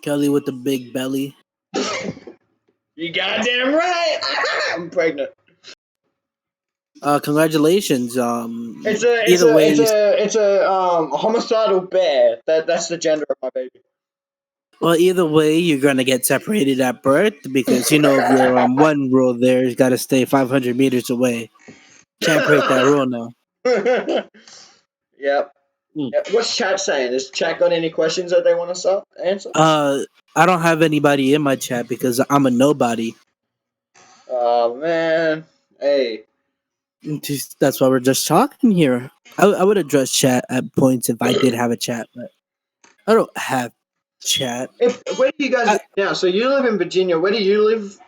Kelly with the big belly. You goddamn right. I'm pregnant. Congratulations. It's a it's Either a way, it's a it's a homicidal bear. That's the gender of my baby. well, either way, you're gonna get separated at birth because your one rule there is got to stay 500 meters away. Can't break that rule now. Yep. hmm. Yep. What's chat saying? Has chat got any questions that they want to answer? I don't have anybody in my chat because I'm a nobody. Oh man. Hey. That's why we're just talking here. I would address chat at points if I did have a chat, but I don't have chat. If where do you guys I, live now? So you live in Virginia. Where do you live,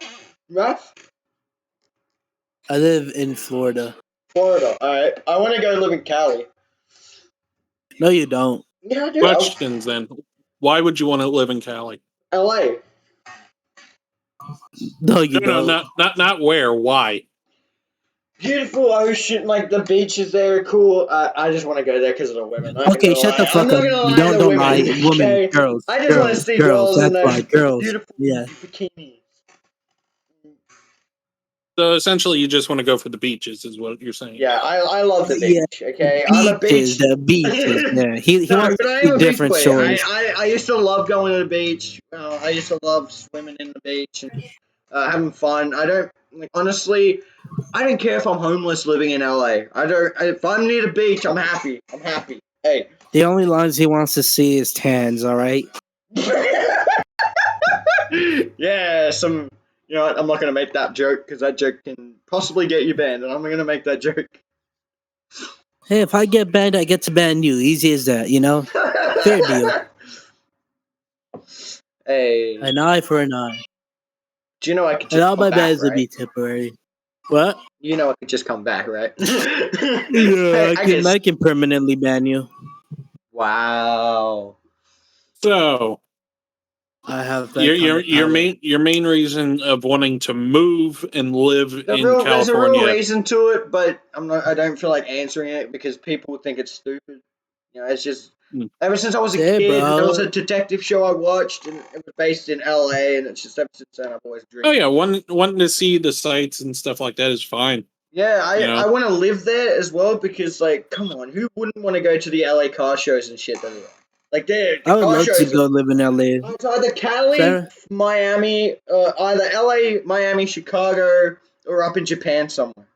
Ralph? I live in Florida. Florida. All right. I want to go live in Cali. No, you don't. Yeah, I do. Questions then. Why would you want to live in Cali? LA. No, you No, don't. not where. Why? beautiful ocean, like the beaches there are cool. I just want to go there because of the women. I'm not Okay, gonna shut lie. the I'm fuck not up. gonna lie, Don't the don't women. lie. Woman, Okay, girls, I just want to girls, see girls. girls in That's why those girls. beautiful Yeah, bikinis. So essentially, you just want to go for the beaches, is what you're saying. Yeah, I love the yeah. beach. Okay, I'm a beach. The beaches. Yeah, he No, wants but to I see am a beach different boy. shores. I used to love going to the beach. I used to love swimming in the beach and having fun. I don't like honestly. I don't care if I'm homeless living in LA. I don't. If I'm near the beach, I'm happy. I'm happy. Hey. The only lines he wants to see is tans. All right. Yeah, some. You know what? I'm not gonna make that joke because that joke can possibly get you banned, and I'm gonna make that joke. Hey, if I get banned, I get to ban you. Easy as that. You know, fair deal. Hey, An eye for an eye. do you know I could And just all come my back, bans will right? be temporary. What? You know I could just come back, right? Yeah, I guess. I can permanently ban you. Wow. So I have that kind of power. your main reason of wanting to move and live in There's a real California. reason to it, but I'm not. I don't feel like answering it because people think it's stupid. You know, it's just Hmm. ever since I was a Say, kid, there was bro. a detective show I watched, and it was based in LA, and it's just ever since then I've always Oh dreamed. yeah, wanting to see the sights and stuff like that is fine. Yeah, You I know, want to live there as well because, like, come on, who wouldn't want to go to the LA car shows and shit? That are like, the I would car love to shows. go live in LA. It's either Cali, Fair. Miami, either LA, Miami, Chicago, or up in Japan somewhere.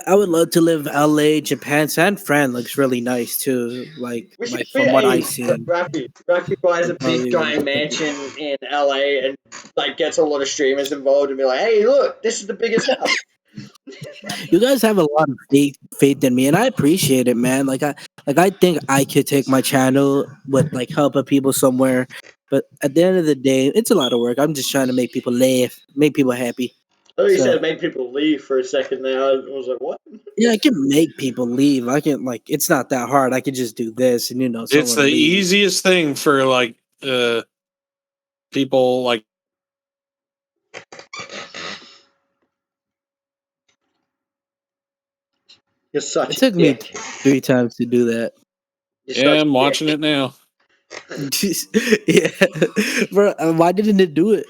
I would love to live LA, Japan. San Fran looks really nice too. We should be From what a I've seen, Rafi buys a it'd big probably really giant mansion in LA and like gets a lot of streamers involved and be like, hey, look, this is the biggest house. You guys have a lot of faith in me, and I appreciate it, man. I think I could take my channel with like helping people somewhere, but at the end of the day, it's a lot of work. I'm just trying to make people laugh, make people happy. I thought you So said make people leave for a second there. I was like, what? yeah, I can make people leave. I can like it's not that hard. I could just do this, and it's someone the leave. easiest thing for like people like. You're It such a took me dick. 3 times to do that. You're Yeah, such I'm a watching dick. it now. Yeah, bro. Why didn't it do it?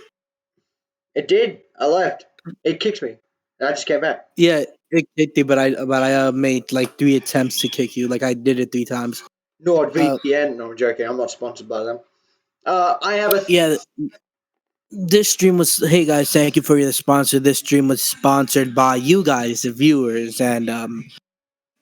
It did. I left. It kicked me. And I just came back. Yeah, it kicked you, but I made like 3 attempts to kick you. Like I did it 3 times. Uh, NordVPN. No, I'm joking. I'm not sponsored by them. I have a. yeah, this stream was. Hey guys, thank you for your sponsor. This stream was sponsored by you guys, the viewers, and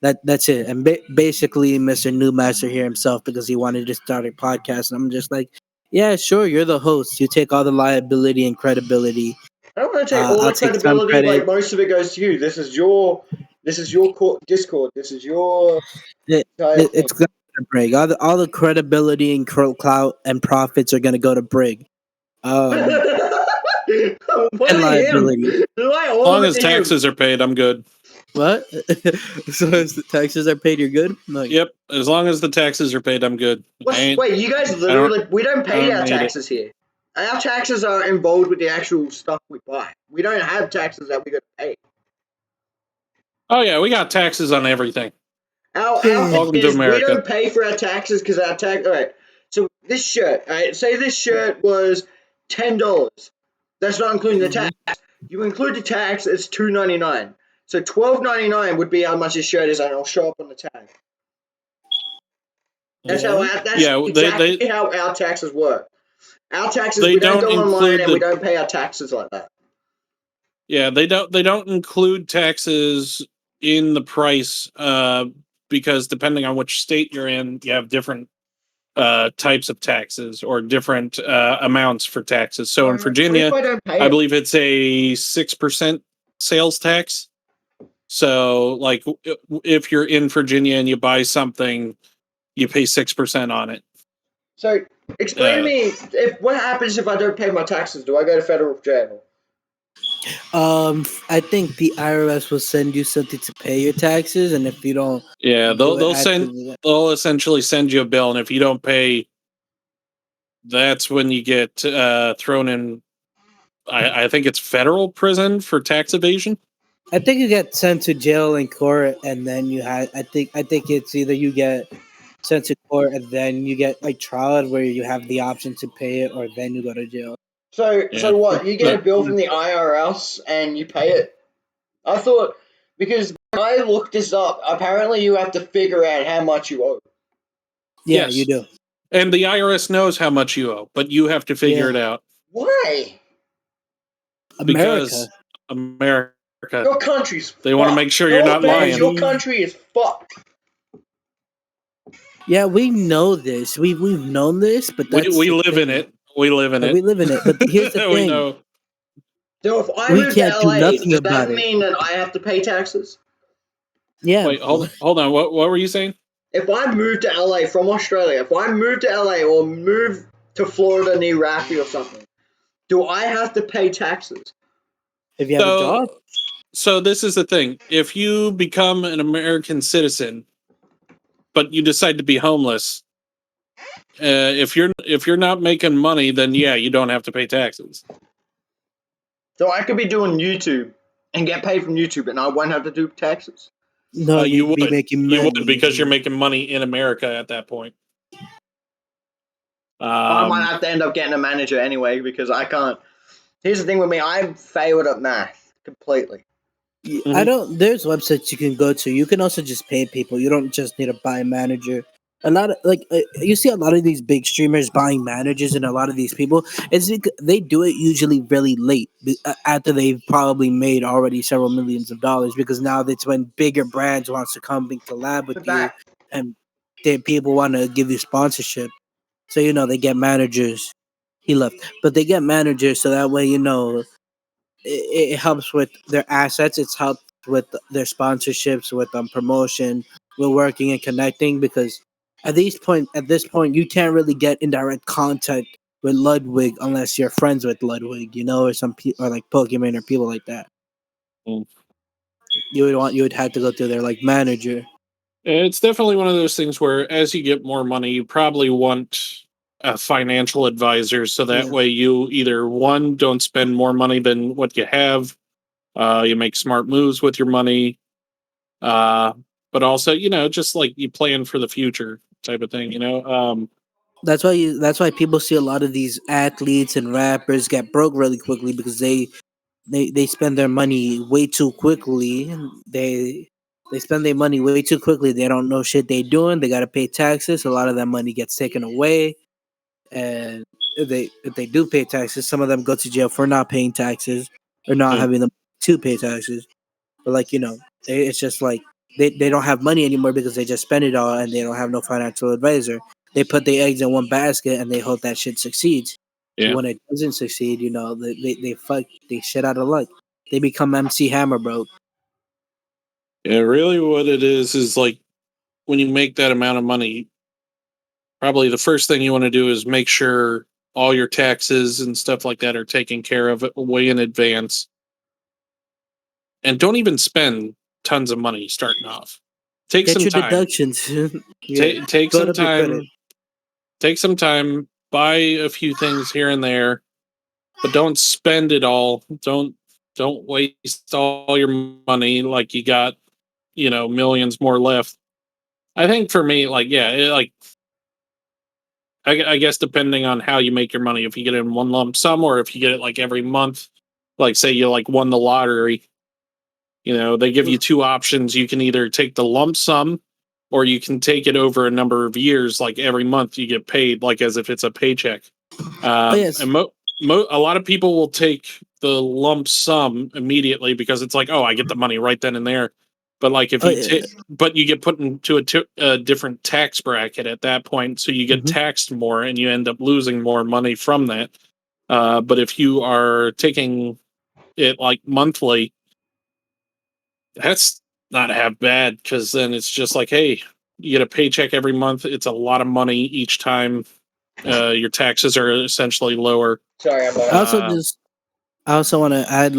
that's it. And basically, Mr. Newmaster here himself because he wanted to start a podcast, and I'm just like, yeah, sure, you're the host. You take all the liability and credibility. I don't want to take all I'll the take some credibility. credit. Like most of it goes to you. This is your. This is your Discord. This is your It, entire thing. it's going to Brig. All the credibility and clout and profits are going to go to Brig. Um, and Why him? liability. Why As all long of it as to him? taxes are paid, I'm good. What? So as the taxes are paid, you're good. Like, Yep, as long as the taxes are paid, I'm good. Wait, you guys I don't literally we don't I pay don't our need it. taxes here. Our taxes are involved with the actual stuff we buy. We don't have taxes that we got to pay. Oh yeah, we got taxes on everything. Our thing Welcome to is we America. don't pay for our taxes because our tax. All right, so this shirt. All right, say this shirt was $10. That's not including the mhm. tax. You include the tax, it's $2.99. So $12.99 would be how much this shirt is, and it'll show up on the tag. Yeah. That's Yeah, exactly how our taxes work. Our taxes, they we don't don't go online include and we the don't pay our taxes like that. yeah they don't include taxes in the price because depending on which state you're in, you have different types of taxes or different amounts for taxes. So in What if Virginia, I don't pay I it? believe it's a 6% sales tax. So like if you're in Virginia and you buy something, you pay 6% on it. So explain to Uh, me if what happens if I don't pay my taxes? Do I go to federal jail? I think the IRS will send you something to pay your taxes, and if you don't yeah, do it active, they'll essentially send you a bill, and if you don't pay, that's when you get thrown in. I think it's federal prison for tax evasion. I think you get sent to jail in court, and then you had. I think it's either you get sent to court, and then you get like trial where you have the option to pay it, or then you go to jail. So Yeah, what? You get a but bill from the IRS and you pay it. I thought because when I looked this up, apparently you have to figure out how much you owe. Yeah, you yes, do. and the IRS knows how much you owe, but you have to Yeah, figure it out Why? America. because America. Your country's They want to make fucked. sure you're No not Yeah, offense, lying. your country is fucked. yeah, we know this. We've known this, but that's We the live in thing. it. We live in We it. live in it. But here's the We thing: know. So if I we move to can't do LA, nothing does about that it. mean that I have to pay taxes? Yeah, Wait, hold on. What were you saying? If I move to LA from Australia, if I move to LA or move to Florida near Rafi or something, do I have to pay taxes? if you have a So, job. so this is the thing. If you become an American citizen, but you decide to be homeless, if you're not making money, then yeah, you don't have to pay taxes. So I could be doing YouTube and get paid from YouTube and I won't have to do taxes. No, you'd be making You would because you're money. making money in America at that point. I might Um, have to end up getting a manager anyway because I can't. Here's the thing with me, I failed at math completely. I mhm. don't. There's websites you can go to. You can also just pay people. You don't just need to buy a manager. A lot of you see a lot of these big streamers buying managers, and a lot of these people, they do it usually really late after they've probably made already several millions of dollars, because now that's when bigger brands wants to come and collab with The you, back. and people want to give you sponsorship. So they get managers. He left, but they get managers so that way it helps with their assets. It's helped with their sponsorships, with promotion, with working and connecting. Because at this point, you can't really get indirect contact with Ludwig unless you're friends with Ludwig, or or like Pokemon or people like that. You would have to go through their like manager. It's definitely one of those things where as you get more money, you probably want a financial advisor so that Yeah, way you either one don't spend more money than what you have, you make smart moves with your money, uh, but also just like you plan for the future type of thing. that's why people see a lot of these athletes and rappers get broke really quickly, because they spend their money way too quickly. They spend their money way too quickly. They don't know shit they doing. They gotta pay taxes. A lot of that money gets taken away. And if they do pay taxes, some of them go to jail for not paying taxes or not Yeah, having them to pay taxes. But it's just like they don't have money anymore because they just spend it all, and they don't have no financial advisor. They put their eggs in one basket and they hope that shit succeeds. But yeah, when it doesn't succeed, they shit out of luck. They become MC Hammer, bro. yeah. Really, what it is like when you make that amount of money, probably the first thing you want to do is make sure all your taxes and stuff like that are taken care of way in advance, and don't even spend tons of money starting off. Take Get some your time. deductions. Yeah, Take build some up your credit. time. Take some time. Buy a few things here and there, but don't spend it all. Don't waste all your money like you got millions more left. I think for me, like yeah, I guess depending on how you make your money, if you get it in one lump sum or if you get it like every month, like say you like won the lottery, they give you two options. You can either take the lump sum or you can take it over a number of years. Like every month you get paid like as if it's a paycheck. Oh yes. And a lot of people will take the lump sum immediately because it's like, oh, I get the money right then and there. But like if Oh you yeah. take, but you get put into a different tax bracket at that point, so you get Hmm. taxed more and you end up losing more money from that. But if you are taking it like monthly, that's not half bad because then it's just like, hey, you get a paycheck every month. It's a lot of money each time. Your taxes are essentially lower. Sorry, I'm I back. also just I also want to add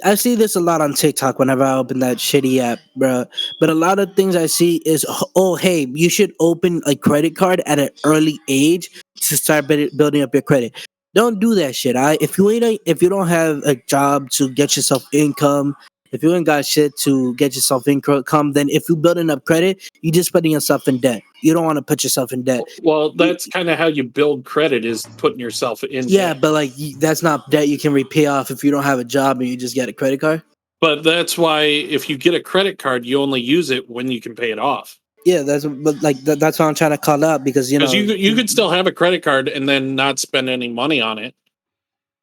I see this a lot on TikTok whenever I open that shitty app, bro. But a lot of things I see is, oh, hey, you should open a credit card at an early age to start building up your credit. Don't do that shit. If you don't have a job to get yourself income, if you ain't got shit to get yourself income, then if you building up credit, you just putting yourself in debt. You don't want to put yourself in debt. Well, that's kind of how you build credit, is putting yourself in Yeah, debt. but like that's not debt you can repay off if you don't have a job and you just get a credit card. But that's why if you get a credit card, you only use it when you can pay it off. Yeah, that's what I'm trying to call out because Because you could still have a credit card and then not spend any money on it,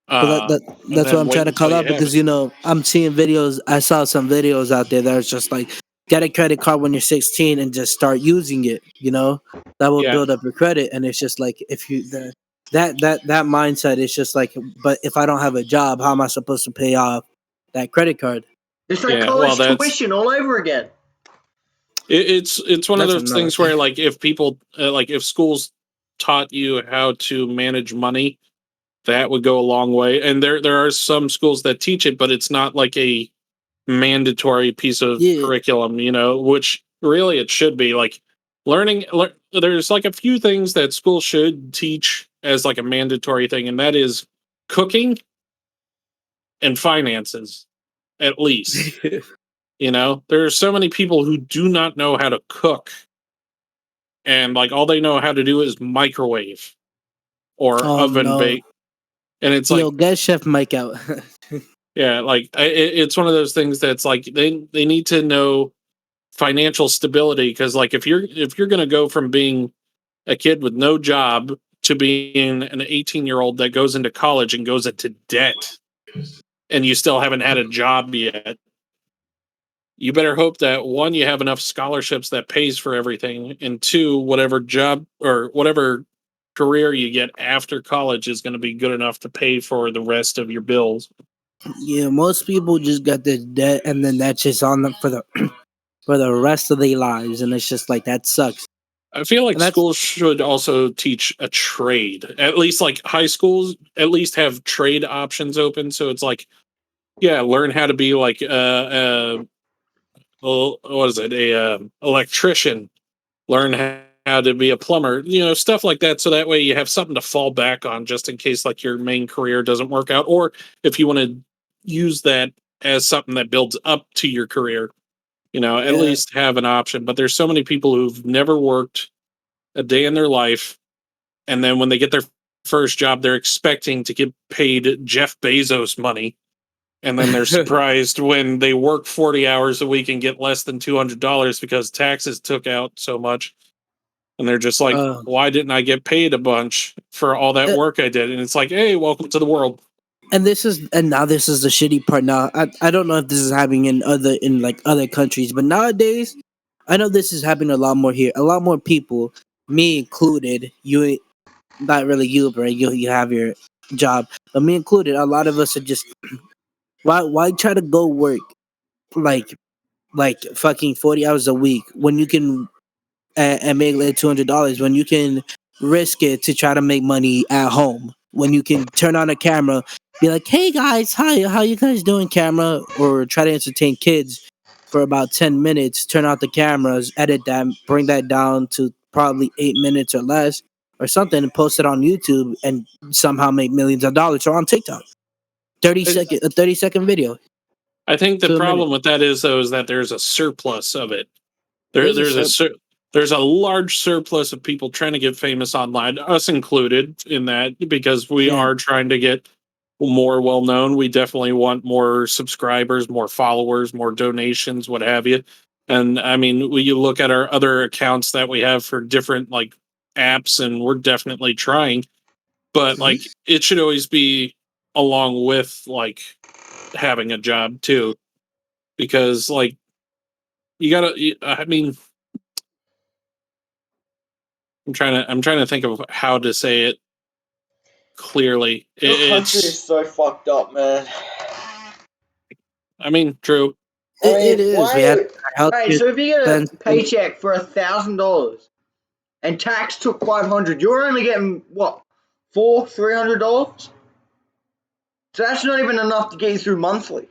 but and that's what then I'm trying wait to until call you out have because it. I'm seeing videos. I saw some videos out there that are just like get a credit card when you're 16 and just start using it. That will Yeah, build up your credit, and it's just like if you that mindset is just like, but if I don't have a job, how am I supposed to pay off that credit card? It's like yeah. Well, college tuition all over again. it's one of That's those another things thing. where like if people like if schools taught you how to manage money, that would go a long way. And there are some schools that teach it, but it's not like a mandatory piece of Yeah, curriculum, which really it should be. Like there's like a few things that schools should teach as like a mandatory thing, and that is cooking and finances, at least. There are so many people who do not know how to cook, and like all they know how to do is microwave or oh oven no, bake. And it's yo, like, get Chef Mike out. yeah, like it's one of those things that's like they need to know financial stability, because like if you're going to go from being a kid with no job to being an 18-year-old that goes into college and goes into debt, and you still haven't had a job yet, you better hope that one, you have enough scholarships that pays for everything, and two, whatever job or whatever career you get after college is going to be good enough to pay for the rest of your bills. Yeah, most people just got this debt, and then that's just on them for the for the rest of their lives, and it's just like that sucks. I feel like And that's schools should also teach a trade. At least like high schools at least have trade options open, so it's like, yeah, learn how to be like what is it, a electrician, learn how to be a plumber, stuff like that, so that way you have something to fall back on just in case like your main career doesn't work out, or if you want to use that as something that builds up to your career, at yeah. least have an option. But there's so many people who've never worked a day in their life, and then when they get their first job, they're expecting to get paid Jeff Bezos money, and then they're surprised when they work 40 hours a week and get less than $200 because taxes took out so much. And they're just like, uh, why didn't I get paid a bunch for all that uh, work I did? And it's like, hey, welcome to the world. and now this is the shitty part. Now I don't know if this is happening in like other countries, but nowadays I know this is happening a lot more here. A lot more people, me included, you not really you, but you have your job, but me included, a lot of us are just why try to go work like fucking 40 hours a week when you can and make like $200 when you can risk it to try to make money at home. When you can turn on a camera, be like, "Hey guys, hi, how you guys doing?" Camera, or try to entertain kids for about 10 minutes. Turn out the cameras, edit that, bring that down to probably 8 minutes or less, or something, and post it on YouTube, and somehow make millions of dollars. Or on TikTok, 30 I, second, a 30-second video I think the to a minute. problem with that is, though, is that there's a surplus of it. There, There's a there's a sur- there's a large surplus of people trying to get famous online, us included in that, because we yeah. are trying to get more well known. We definitely want more subscribers, more followers, more donations, what have you. And I mean, you look at our other accounts that we have for different like apps, and we're definitely trying. But Mhm. like, it should always be along with like having a job too, because like you gotta. I mean, I'm trying to think of how to say it clearly. Your country It's is so fucked up, man. I mean, true. I It mean, is. We have why? our Right, healthcare so if you get a expenses. paycheck for $1,000 and tax took 500, you're only getting what, $300? So that's not even enough to get you through monthly.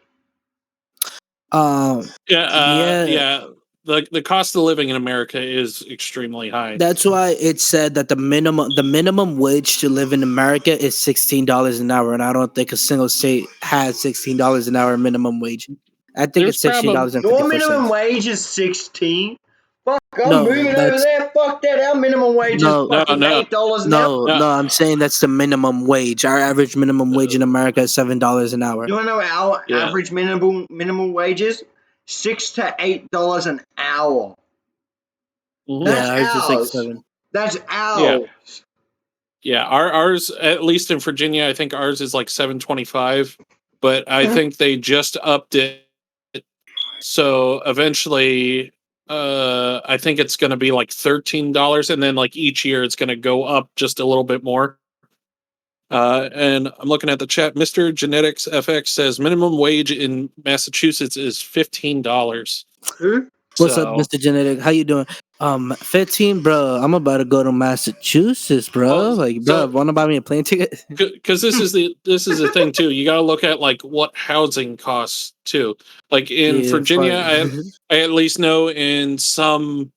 Um, Yeah, yeah, yeah. the cost of living in America is extremely high. That's why it said that the minimum wage to live in America is $16 an hour, and I don't think a single state has $16 an hour minimum wage. I think There's it's sixteen probably dollars and fifty Your four minimum cents. wage is 16. Fuck, I'm No, moving over that's there. Fuck that. Our minimum wage is no, no, fucking no, $8 an hour. no, no. no. I'm saying that's the minimum wage. Our average minimum wage in America is $7 an hour. You wanna know our Yeah. average minimum wage is? $6 to $8 an hour. Mhm. That's Yeah, ours is like ours. 7. That's Yeah. ours. Yeah, ours, at least in Virginia, I think ours is like 725, but I think they just upped it. So eventually, I think it's going to be like $13, and then like each year it's going to go up just a little bit more. And I'm looking at the chat. Mr. Genetics FX says minimum wage in Massachusetts is $15. Who? What's up, So, Mr. Genetic? How you doing? 15, bro. I'm about to go to Massachusetts, bro. well, Like, bro, so wanna buy me a plane ticket? because this is the thing too. You got to look at like what housing costs too. Like in Yeah, Virginia, fuck. I at least know in some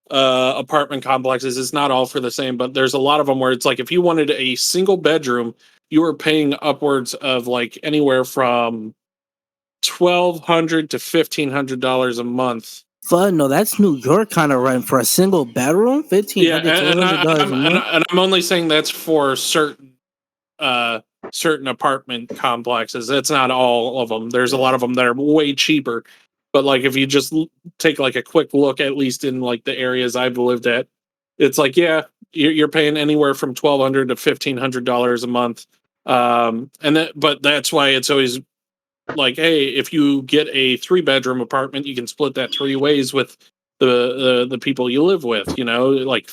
apartment complexes, it's not all for the same, but there's a lot of them where it's like if you wanted a single bedroom, you were paying upwards of like anywhere from $1,200 to $1,500 a month. Fun. No, that's New York kind of rent for a single bedroom. Fifteen Yeah, hundred, twelve and, hundred I, dollars I'm a and, month. I- and I'm only saying that's for certain apartment complexes. That's not all of them. There's a lot of them that are way cheaper. But like if you just take like a quick look, at least in like the areas I've lived at, it's like yeah, you're paying anywhere from $1,200 to $1,500 a month. But that's why it's always like, hey, if you get a 3-bedroom apartment, you can split that 3 ways with the people you live with. You know, like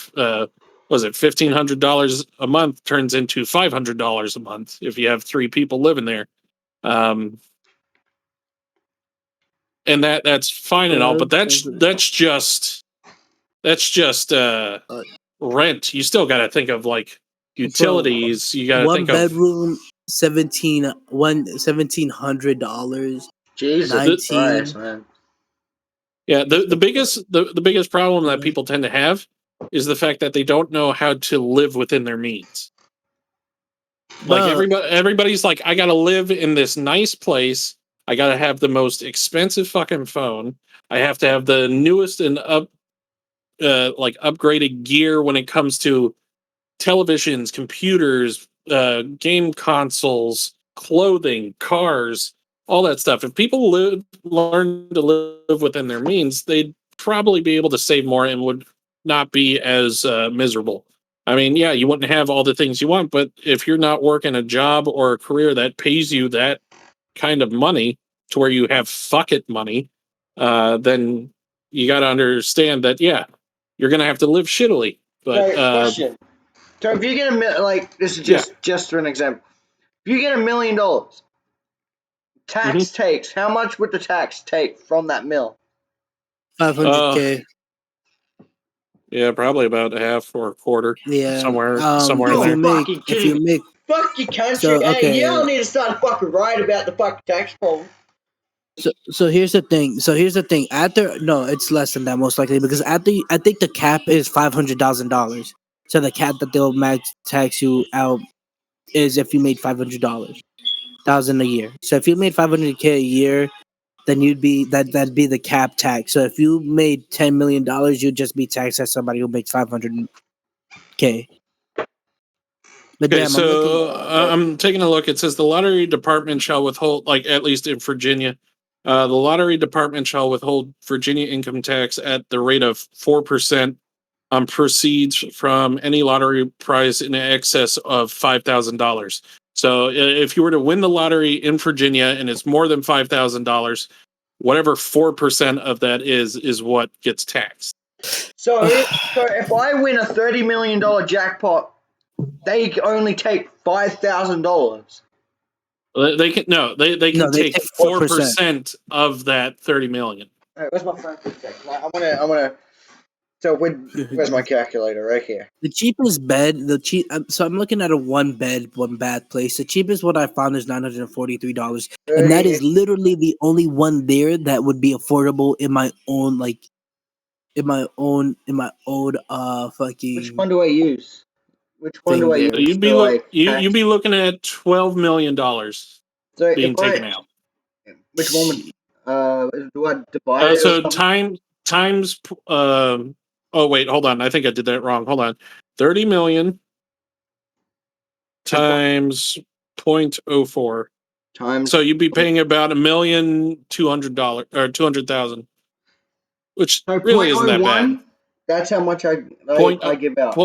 was it $1,500 a month turns into $500 a month if you have 3 people living there. Um, and that's fine and all, but that's just Uh, rent. You still got to think of like Bro, utilities. You got to one think of bedroom, $1,700. Jesus the, 19. Christ, man. yeah, What the the fuck? biggest the biggest problem that Yeah. people tend to have is the fact that they don't know how to live within their means. Like Bro, everybody's like, I gotta live in this nice place. I gotta have the most expensive fucking phone. I have to have the newest and like upgraded gear when it comes to televisions, computers, game consoles, clothing, cars, all that stuff. If people learn to live within their means, they'd probably be able to save more and would not be as miserable. I mean, yeah, you wouldn't have all the things you want, but if you're not working a job or a career that pays you that kind of money to where you have fuck it money, then you got to understand that, yeah, you're going to have to live shittily. But So, question. So, if you get like, this is yeah. just for an example. If you get $1 million, hmm tax takes, how much would the tax take from that mill? Uh, 500K. yeah, probably about a half or a quarter, Yeah. somewhere in If you You're there. make, fucking if kidding you me. make, Fuck your country. so Hey, okay. y'all need to start fucking right about the fucking tax problem. So here's the thing. After no, it's less than that most likely because I think the cap is $500,000. So the cap that they'll max tax you out is if you made $500,000 a year. So if you made 500K a year, then that'd be the cap tax. So if you made $10 million, you'd just be taxed as somebody who makes 500K. But Okay, damn, I'm looking. so I'm taking a look. It says the lottery department shall withhold, like at least in Virginia, the lottery department shall withhold Virginia income tax at the rate of 4% on proceeds from any lottery prize in excess of $5,000. So if you were to win the lottery in Virginia and it's more than $5,000, whatever 4% of that is what gets taxed. So if I win a $30 million jackpot, they only take $5,000. They can no, they can No, they take take 4%. 4% of that 30 million. All right, where's my phone? I wanna. So where's my calculator? Right here. The cheapest bed, so I'm looking at a one bed, one bath place. The cheapest one I found is $943, and that 30. is literally the only one there that would be affordable in my own like in my old Which fucking one do I use? Which one thing do I there. So use for like you'd tax? be looking at $12 million So if being taken I, out. which one would, do I divide it or So something? times. Oh wait, hold on. I think I did that wrong. Hold on. 30 million times 0.04. Times. So you'd be paying about $1,200,000 or 200,000, which So really point isn't oh that bad. one. That's how much Point. I give out.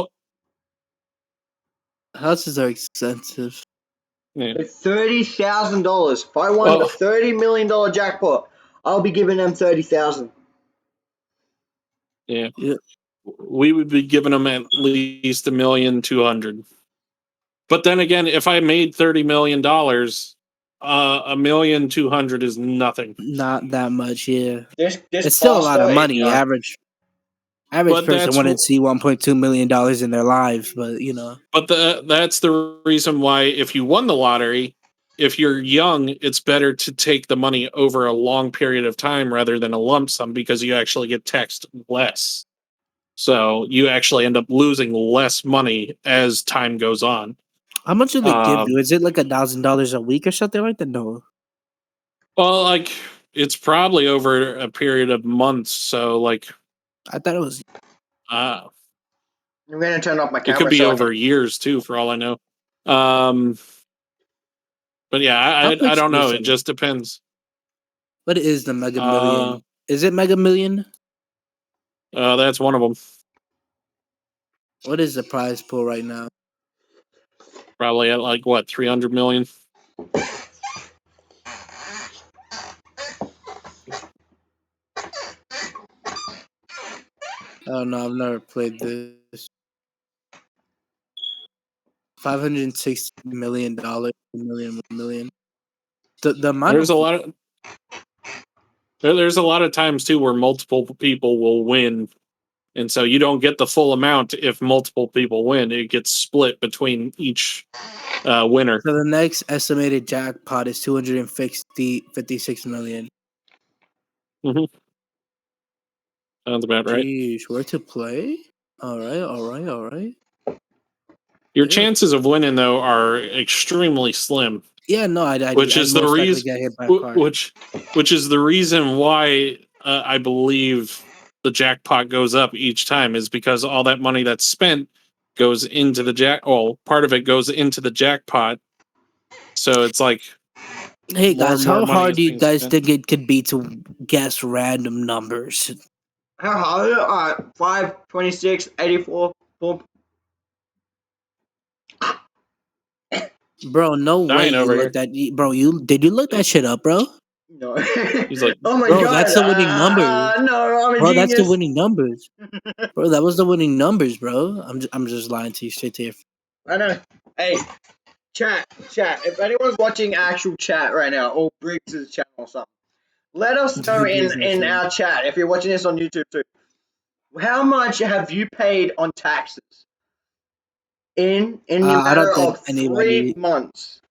Houses are expensive. Yeah. It's $30,000. If I won the Well, $30 million jackpot, I'll be giving them 30,000. yeah. Yeah. We would be giving them at least 1,200,000. But then again, if I made $30 million, 1,200,000 is nothing. Not that much, yeah. This It's still a lot pasta, of if money. you Average But person that's wouldn't see $1.2 million in their lives, but that's the reason why if you won the lottery, if you're young, it's better to take the money over a long period of time rather than a lump sum because you actually get taxed less. So you actually end up losing less money as time goes on. how much do they give Um, you? Is it like $1,000 a week or something like that? No. well, like it's probably over a period of months. So like, I thought it was uh, I'm gonna turn off my it could camera be so I can. over years too, for all I know. Um, but yeah, how I much don't know. is It it? just depends. What is the Mega Uh, Million? Is it Mega Million? that's one of them. What is the prize pool right now? Probably at like what 300 million. I don't know. I've never played this. $560 million, million. The amount There's of a lot of there's a lot of times too where multiple people will win, and so you don't get the full amount if multiple people win. It gets split between each winner. so the next estimated jackpot is 256 million. Hmm. Sounds about right. Jeez, where to play? All right, all right, all right. Your Yeah, chances of winning though are extremely slim, yeah. No, which I'd is the most likely reason get hit by a car. which is the reason why I believe the jackpot goes up each time is because all that money that's spent goes into the part of it goes into the jackpot. So it's like Hey more guys, and more how money hard is do you being guys spent. think it could be to guess random numbers? How hard? Alright, 5, 26, 84. Bro, no way Dying you over looked here. that. Bro, you did you look that shit up, bro? No. He's like, Oh my Bro, god. that's the winning numbers. No, I'm a Bro, that's the genius. winning numbers. Bro, that was the winning numbers, bro. I'm just lying to you straight to your. I know. Hey, chat. If anyone's watching actual chat right now, or Briggs' channel or something, let us know in our chat if you're watching this on YouTube too. How much have you paid on taxes in the I matter don't think of 3 anybody. months?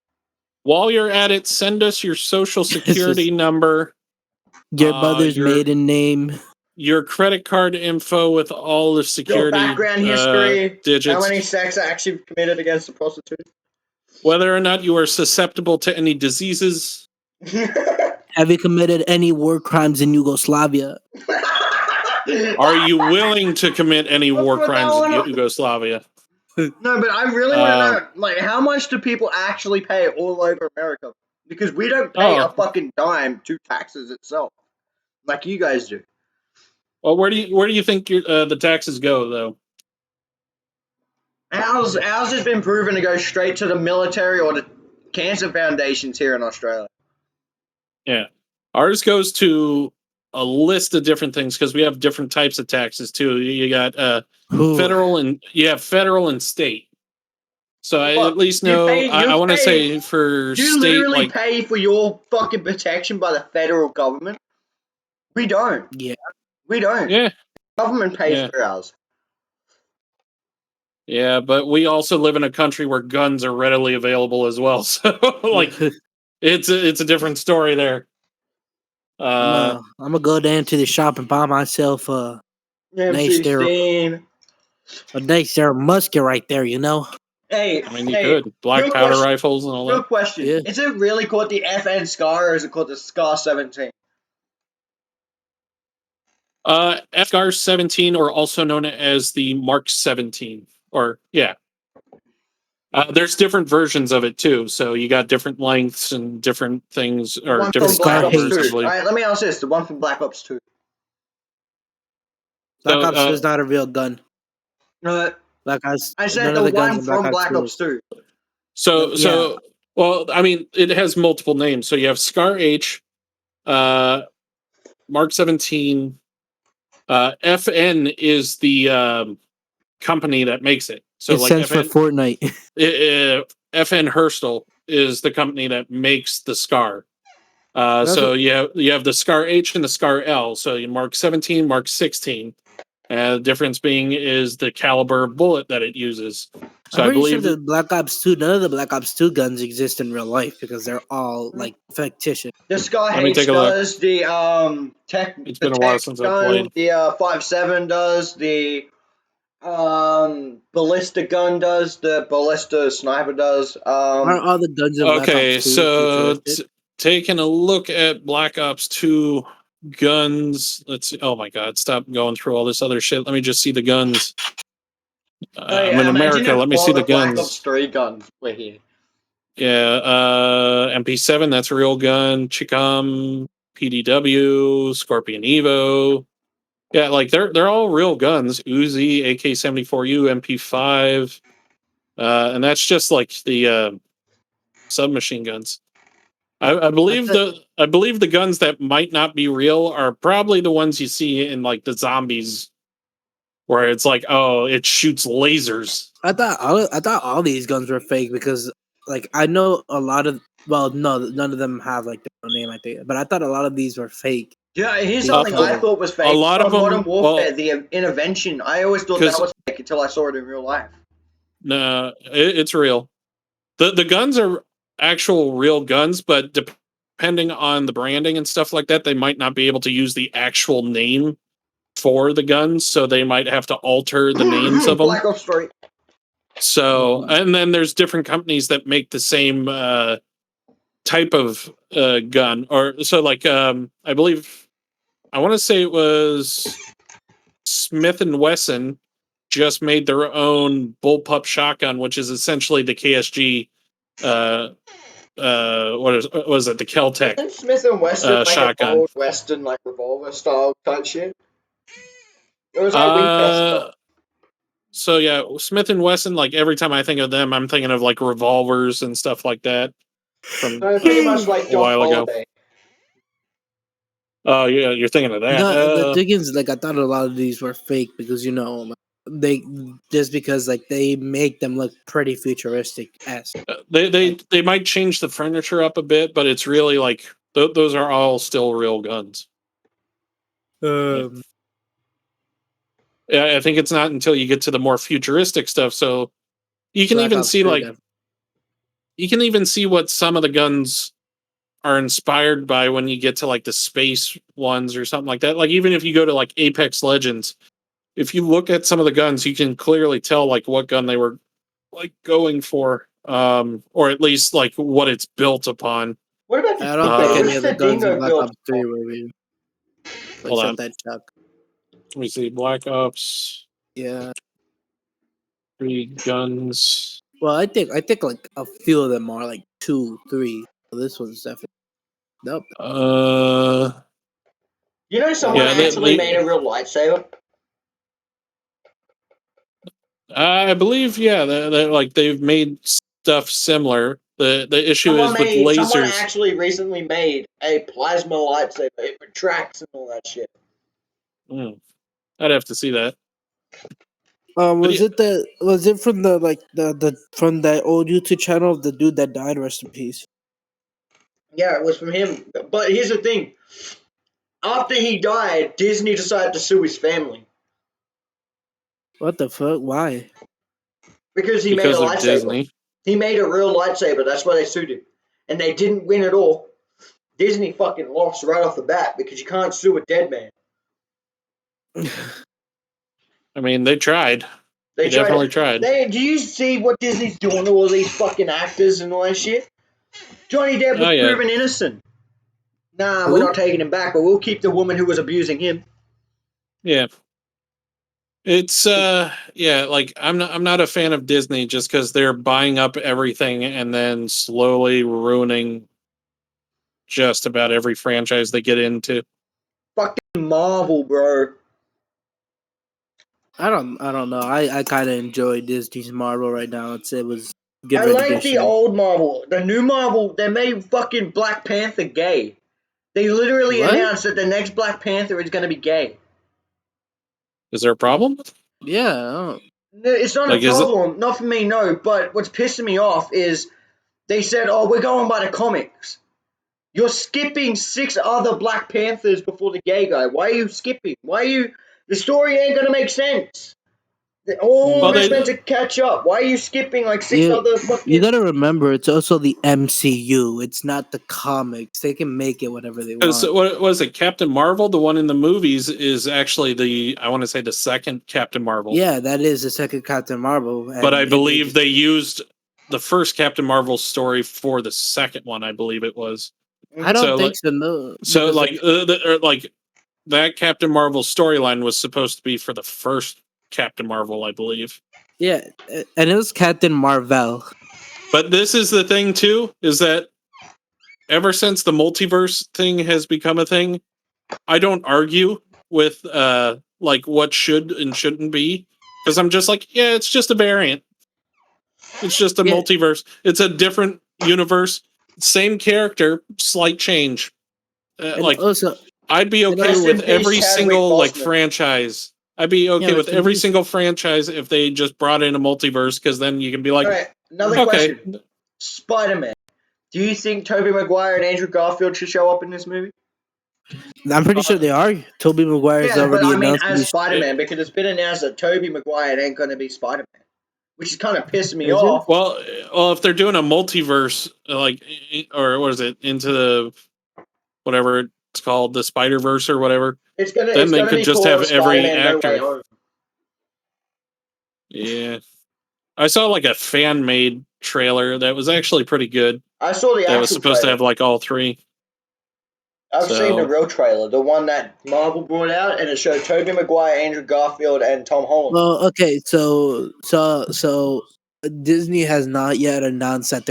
while you're at it, send us your social This security is number, your mother's your maiden name. credit card info with all the Your security background history, how many digits, sex acts you've committed against a prostitute. whether or not you are susceptible to any diseases. Have you committed any war crimes in Yugoslavia? Are you willing to commit any Let's war put that crimes in one on. Yugoslavia? No, but I really want to Uh, know, like, how much do people actually pay all over America? Because we don't pay a oh, fucking dime to taxes itself, like you guys do. well, where do you think the taxes go though? Ours has been proven to go straight to the military or the cancer foundations here in Australia. Yeah, ours goes to a list of different things because we have different types of taxes too. You got Who? federal and you have federal and state. So I What? at least You know. pay? I You want to pay? say for You state, literally like, pay for your fucking protection by the federal government. We don't. Yeah. We don't. yeah, Government pays yeah, for ours. yeah. But we also live in a country where guns are readily available as well. So like, it's a different story there. I'm gonna go down to the shop and buy myself Nice there, M16. a nice there musket right there. You know. Hey, I mean, you hey, could black good powder question. rifles and all that. Good question. Yeah. Is it really called the FN Scar or is it called the Scar 17? FGAR 17, or also known as the Mark 17, or yeah. There's different versions of it too, so you got different lengths and different things, The or one The from different Black Scar Ops calibers, I 2. H. believe. Alright, let me ask this. The one from Black Ops 2. Black So, Ops 2 is not a real gun. Uh, Black Ops. I said None of the the guns one in Black from Ops Black 2 Ops is. 2. Yeah. well, I mean, it has multiple names. So you have Scar H, uh, Mark 17. FN is the company that makes it. So It like stands for FN, Fortnite. FN Herstal is the company that makes the Scar. That's So what, you have the Scar H and the Scar L. So you Mark 17, Mark 16. The difference being is the caliber of bullet that it uses. I'm So I pretty sure believe, that Black Ops 2, none of the Black Ops 2 guns exist in real life because they're all like fictitious. The Scar let me take H a look. does the It's the been a while tech since I've gun, played. the 5.7 does, the ballista gun does, the ballista sniper does. Aren't all the guns in Black Ops Okay, 2 so futuristic? taking a look at Black Ops 2 guns. Let's see. Oh my God, stop going through all this other shit. Let me just see the guns. Hey, I'm in imagine America. if Let me see all the the Black Ops guns. 3 guns were here. Yeah, MP7, that's a real gun. Chicom, PDW, Scorpion Evo. Yeah, like they're all real guns. Uzi, AK-74U, MP5. And that's just like the submachine guns. I thought, I believe the guns that might not be real are probably the ones you see in like the zombies, where it's like, oh, it shoots lasers. I thought all these guns were fake because like I know a lot of, well, no, none of them have like their own name, I think, but I thought a lot of these were fake Yeah, here's something I because thought was A fake. lot of Modern them, Warfare, well, the intervention. I always thought that because was fake until I saw it in real life. no, it's real. The guns are actual real guns, but depending on the branding and stuff like that, they might not be able to use the actual name for the guns, so they might have to alter the names of them. Black Ops 3. So, and then there's different companies that make the same type of gun, or so like I believe I want to say it was Smith and Wesson just made their own bullpup shotgun, which is essentially the KSG. Uh, what was it? The Keltec Isn't Smith and Wesson like an shotgun. old Western like revolver style type shit? It was like Winchester. Uh, so yeah, Smith and Wesson. Like every time I think of them, I'm thinking of like revolvers and stuff like that from So pretty much like a Doc while ago. Holliday. Oh yeah, you're thinking of that. no, the thing is like I thought a lot of these were fake because like, they just because like they make them look pretty futuristic as like They might change the furniture up a bit, but it's really like those are all still real guns. Yeah. um Yeah, I think it's not until you get to the more futuristic stuff. So you can Black even Ops see 3 like def- you can even see what some of the guns are inspired by when you get to like the space ones or something like that. Like even if you go to like Apex Legends, if you look at some of the guns, you can clearly tell like what gun they were like going for, or at least like what it's built upon. What about the I don't think Dingo? Um, any What's of the the guns in Dingo Black built Ops for? 3 were real, hold on, except that Chuck. let me see. Black Ops Yeah. 3 guns. Well, I think like a few of them are like 2, 3. So this one's definitely nope. Uh, You know, someone yeah, actually made a real lightsaber. I believe, yeah, like they've made stuff similar. The issue is with Someone lasers. actually recently made a plasma lightsaber. It retracts and all that shit. Hmm, I'd have to see that. But Was it from the like the from that old YouTube channel of the dude that died? Rest in peace. Yeah, it was from him. But here's the thing: after he died, Disney decided to sue his family What the fuck? Why? because he made a because of lightsaber. Disney. He made a real lightsaber. That's why they sued him, and they didn't win at all. Disney fucking lost right off the bat because you can't sue a dead man. I mean, they tried. They They tried definitely it. tried. Do you see what Disney's doing to all these fucking actors and all that shit? Johnny Depp Oh was yeah, proven innocent. Nah, we're Who? not taking him back, but we'll keep the woman who was abusing him. yeah. It's yeah, like I'm not a fan of Disney just because they're buying up everything and then slowly ruining just about every franchise they get into. Fucking Marvel, bro. I don't know. I kind of enjoy Disney's Marvel right now. It was good I like the rendition. old Marvel. The new Marvel, they made fucking Black Panther gay. They literally What? announced that the next Black Panther is going to be gay. Is there a problem? Yeah. I don't- No, it's not a Like, is it? problem, not for me, no. But what's pissing me off is they said, "Oh, we're going by the comics." You're skipping 6 other Black Panthers before the gay guy. Why are you skipping? Why are you? The story ain't gonna make sense. All Well, of it's Mm. meant they to catch up. Why are you skipping like six You other you fucking? gotta remember, it's also the MCU. It's not the comics. They can make it whatever they because want. what was it? Captain Marvel, the one in the movies, is actually the I want to say the second Captain Marvel. Yeah, that is the second Captain Marvel, But I and it made believe it. they used the first Captain Marvel story for the second one. I believe it was. I Mhm. don't So think like, so. No, so because like, like that Captain Marvel storyline was supposed to be for the first Captain Marvel, I believe. yeah, and it was Captain Marvel. But this is the thing too, is that ever since the multiverse thing has become a thing, I don't argue with like what should and shouldn't be because I'm just like, yeah, it's just a variant. It's just a Yeah, multiverse. It's a different universe. Same character, slight change. and Like also I'd be and okay Rest also with in peace, every Chadwick single like Boseman. franchise. I'd be yeah, okay with rest in every peace. single franchise if they just brought in a multiverse because then you can be All like, right, another okay, question. Spider-Man. Do you think Tobey Maguire and Andrew Garfield should show up in this movie? I'm pretty sure uh, they are. Toby Maguire's Yeah, but already I mean announced to as be. it, Spider-Man because it's been announced that Tobey Maguire ain't gonna be Spider-Man, which is kind of pissing me Is it? off. well, if they're doing a multiverse, like, or what is it, into the whatever it's called, the Spider Verse or whatever, then It's they gonna could be just have called every Spider-Man No Way actor. Home. Yeah, I saw like a fan made trailer that was actually pretty good. I saw the That was actual supposed to trailer. have like all three. I've seen the So real trailer, the one that Marvel brought out, and it showed Tobey Maguire, Andrew Garfield, and Tom Holland. Well, okay, so Disney has not yet announced that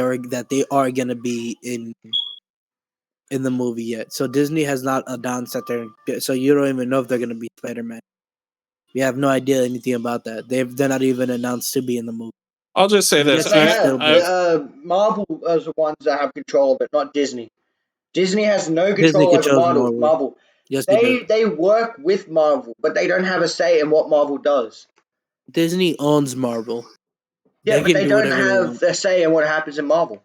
they are gonna be in the movie yet. So Disney has not announced that they're. So you don't even know if they're gonna be Spider Man. We have no idea anything about that. They're not even announced to be in the movie. I'll just say I'm this: But guessing they it's have still big. Marvel is the ones that have control of it, not Disney. Disney has no Disney control over controls Marvel. Marvel. Marvel. Yes, they do. They work with Marvel, but they don't have a say in what Marvel does. Disney owns Marvel. Yeah, They but can they do don't whatever they have want. a say in what happens in Marvel.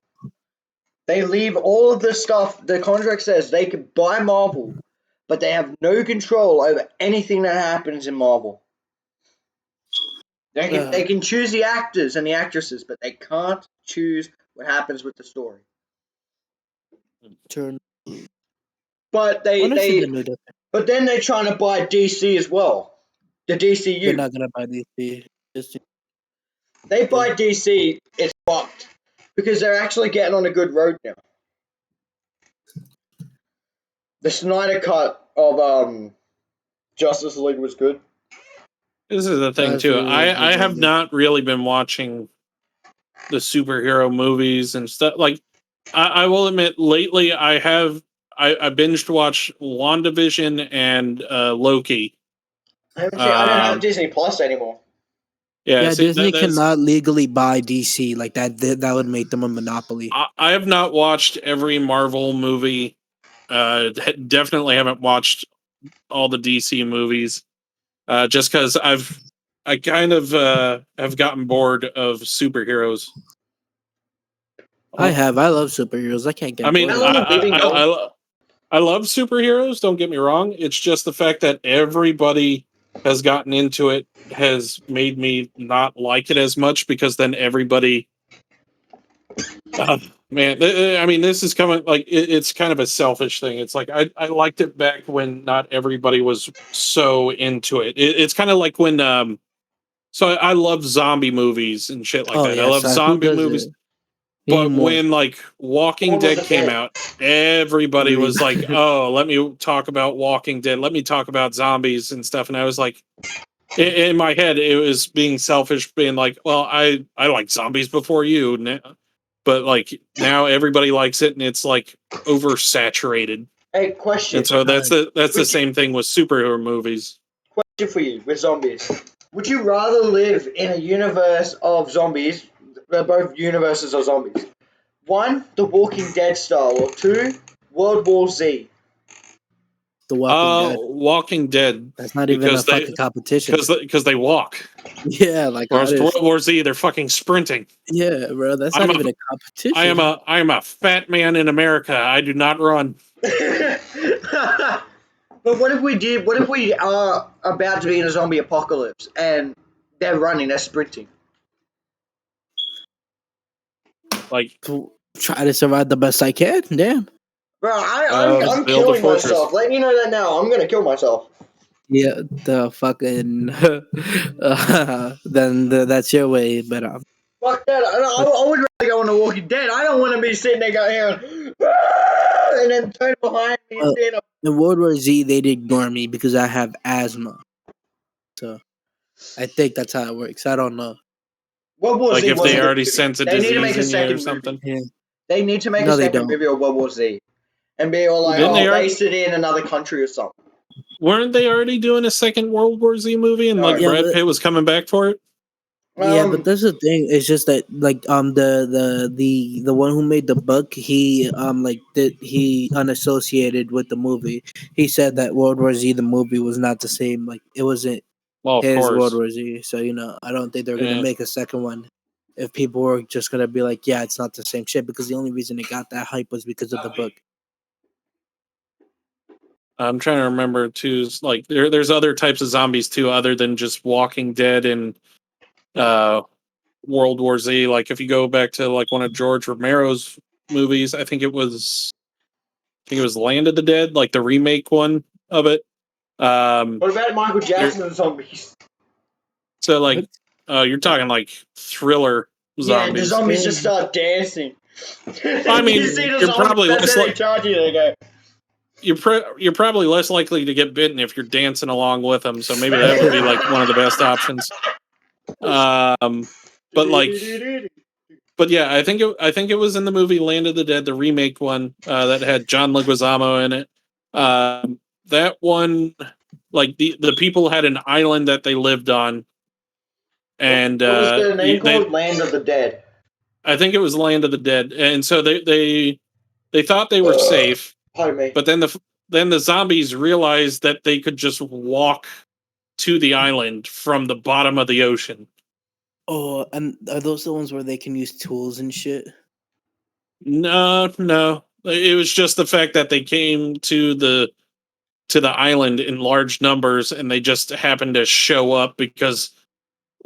They leave all of the stuff. The contract says they can buy Marvel, but they have no control over anything that happens in Marvel. They Uh, can choose the actors and the actresses, but they can't choose what happens with the story. turn. But I want to see the new. but then they're trying to buy DC as well. The They're DCU. not gonna buy DC. Just They buy DC, it's fucked because they're actually getting on a good road now. The Snyder cut of Justice League was good. this is the thing Last too. League was I very have good. not really been watching the superhero movies and stuff. Like I will admit, lately I binged watched WandaVision and Loki. I don't have Um, Disney Plus anymore. yeah, Yeah, see Disney that's cannot legally buy DC like that. That would make them a monopoly. I have not watched every Marvel movie. Definitely haven't watched all the DC movies. Just because I kind of have gotten bored of superheroes. I Oh, have. I love superheroes. I can't I get mean, bored I of love them. the Living Doll. I love superheroes. Don't get me wrong. It's just the fact that everybody has gotten into it has made me not like it as much because then everybody, uh, man. I mean, this is coming like it's kind of a selfish thing. It's like I liked it back when not everybody was so into it. It's kind of like when So I love zombie movies and shit like Oh that. I yes, love who zombie movies. doesn't? Me But more. when like Walking Dawn of Dead the came Dead. out, everybody Agreed. was like, "Oh, let me talk about Walking Dead. Let me talk about zombies and stuff." And I was like, in my head, it was being selfish, being like, "Well, I like zombies before you," but like now everybody likes it, and it's like oversaturated. Hey, And question. so that's the Would you, same thing with superhero movies. question for you with zombies. Would you rather live in a universe of zombies? They're both universes of zombies. One, The Walking Dead style, or two, World War Z. The Walking Dead. Walking Dead That's not even a because fucking competition. they walk. Yeah, like Whereas World honest. War Z, they're fucking sprinting. Yeah, bro, that's I'm not a even a competition. I am a fat man in America. I do not run. But what if we did? What if we are about to be in a zombie apocalypse and they're running, they're sprinting? Like Try to survive the best I can. Damn. Bro, I'm build a killing fortress. myself. Letting you know that now. I'm gonna kill myself. Yeah, the fucking. That's your way, but Fuck that. I would rather go on The Walking Dead. I don't want to be sitting there going, "Ah," and then turn behind me and uh, seeing a. in World War Z they'd ignore me because I have asthma. So I think that's how it works. I don't know. World War like Z if they wasn't a already movie. sense a They need to make disease a in you or second movie. something. Yeah. They need to make a No, they second don't. movie of World War Z and be all like, Didn't oh, they based it in another country or something. weren't they already doing a second World War Z movie and like No. Yeah, Brad but Pitt was coming back for it? Um, that's the thing. It's just that like the one who made the book, he like did he unassociated with the movie. He said that World War Z the movie was not the same. Like it wasn't Well, of his World course. War Z. So I don't think they're gonna Yeah. make a second one. If people were just gonna be like, yeah, it's not the same shit, because the only reason it got that hype was because of the book. I'm trying to remember too. Like there's other types of zombies too, other than just Walking Dead and uh, World War Z. Like if you go back to like one of George Romero's movies, I think it was Land of the Dead, like the remake one of it. Um, what about Michael there, Jackson and zombies? so What? like you're talking like thriller Yeah, the zombies. zombies Yeah. just start dancing. I You mean, see the you're zombies, probably that's less how they like charge you. They go. you're probably less likely to get bitten if you're dancing along with them. So maybe that would be like one of the best options. Um, but like, but yeah, I think it was in the movie Land of the Dead, the remake one that had John Leguizamo in it. That one, like the people had an island that they lived on, and What was the name they called? Land of the Dead. I think it was Land of the Dead, and so they thought they were safe, Pardon me. but then the zombies realized that they could just walk to the island from the bottom of the ocean. Oh, and are those the ones where they can use tools and shit? No, no, it was just the fact that they came to the island in large numbers, and they just happened to show up because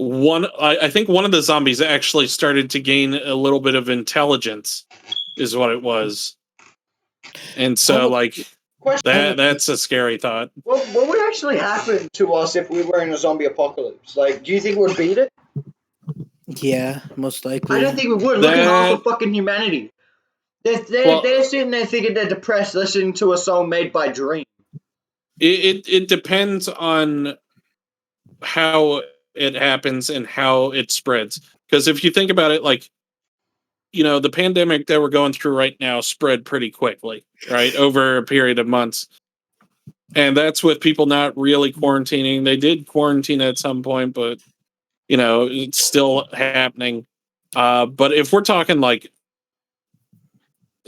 I think one of the zombies actually started to gain a little bit of intelligence, is what it was, and I have so a, like I have Question: a that's a scary thought. what would actually happen to us if we were in a zombie apocalypse? Like, do you think we'd beat it? yeah, most I likely. don't think we would. Look at half of That fucking humanity. They're well, sitting there thinking they're depressed, listening to a song made by Dream. it depends on how it happens and how it spreads. Because if you think about it, like the pandemic that we're going through right now spread pretty quickly, right, over a period of months. And that's with people not really quarantining. They did quarantine at some point, but it's still happening. But if we're talking like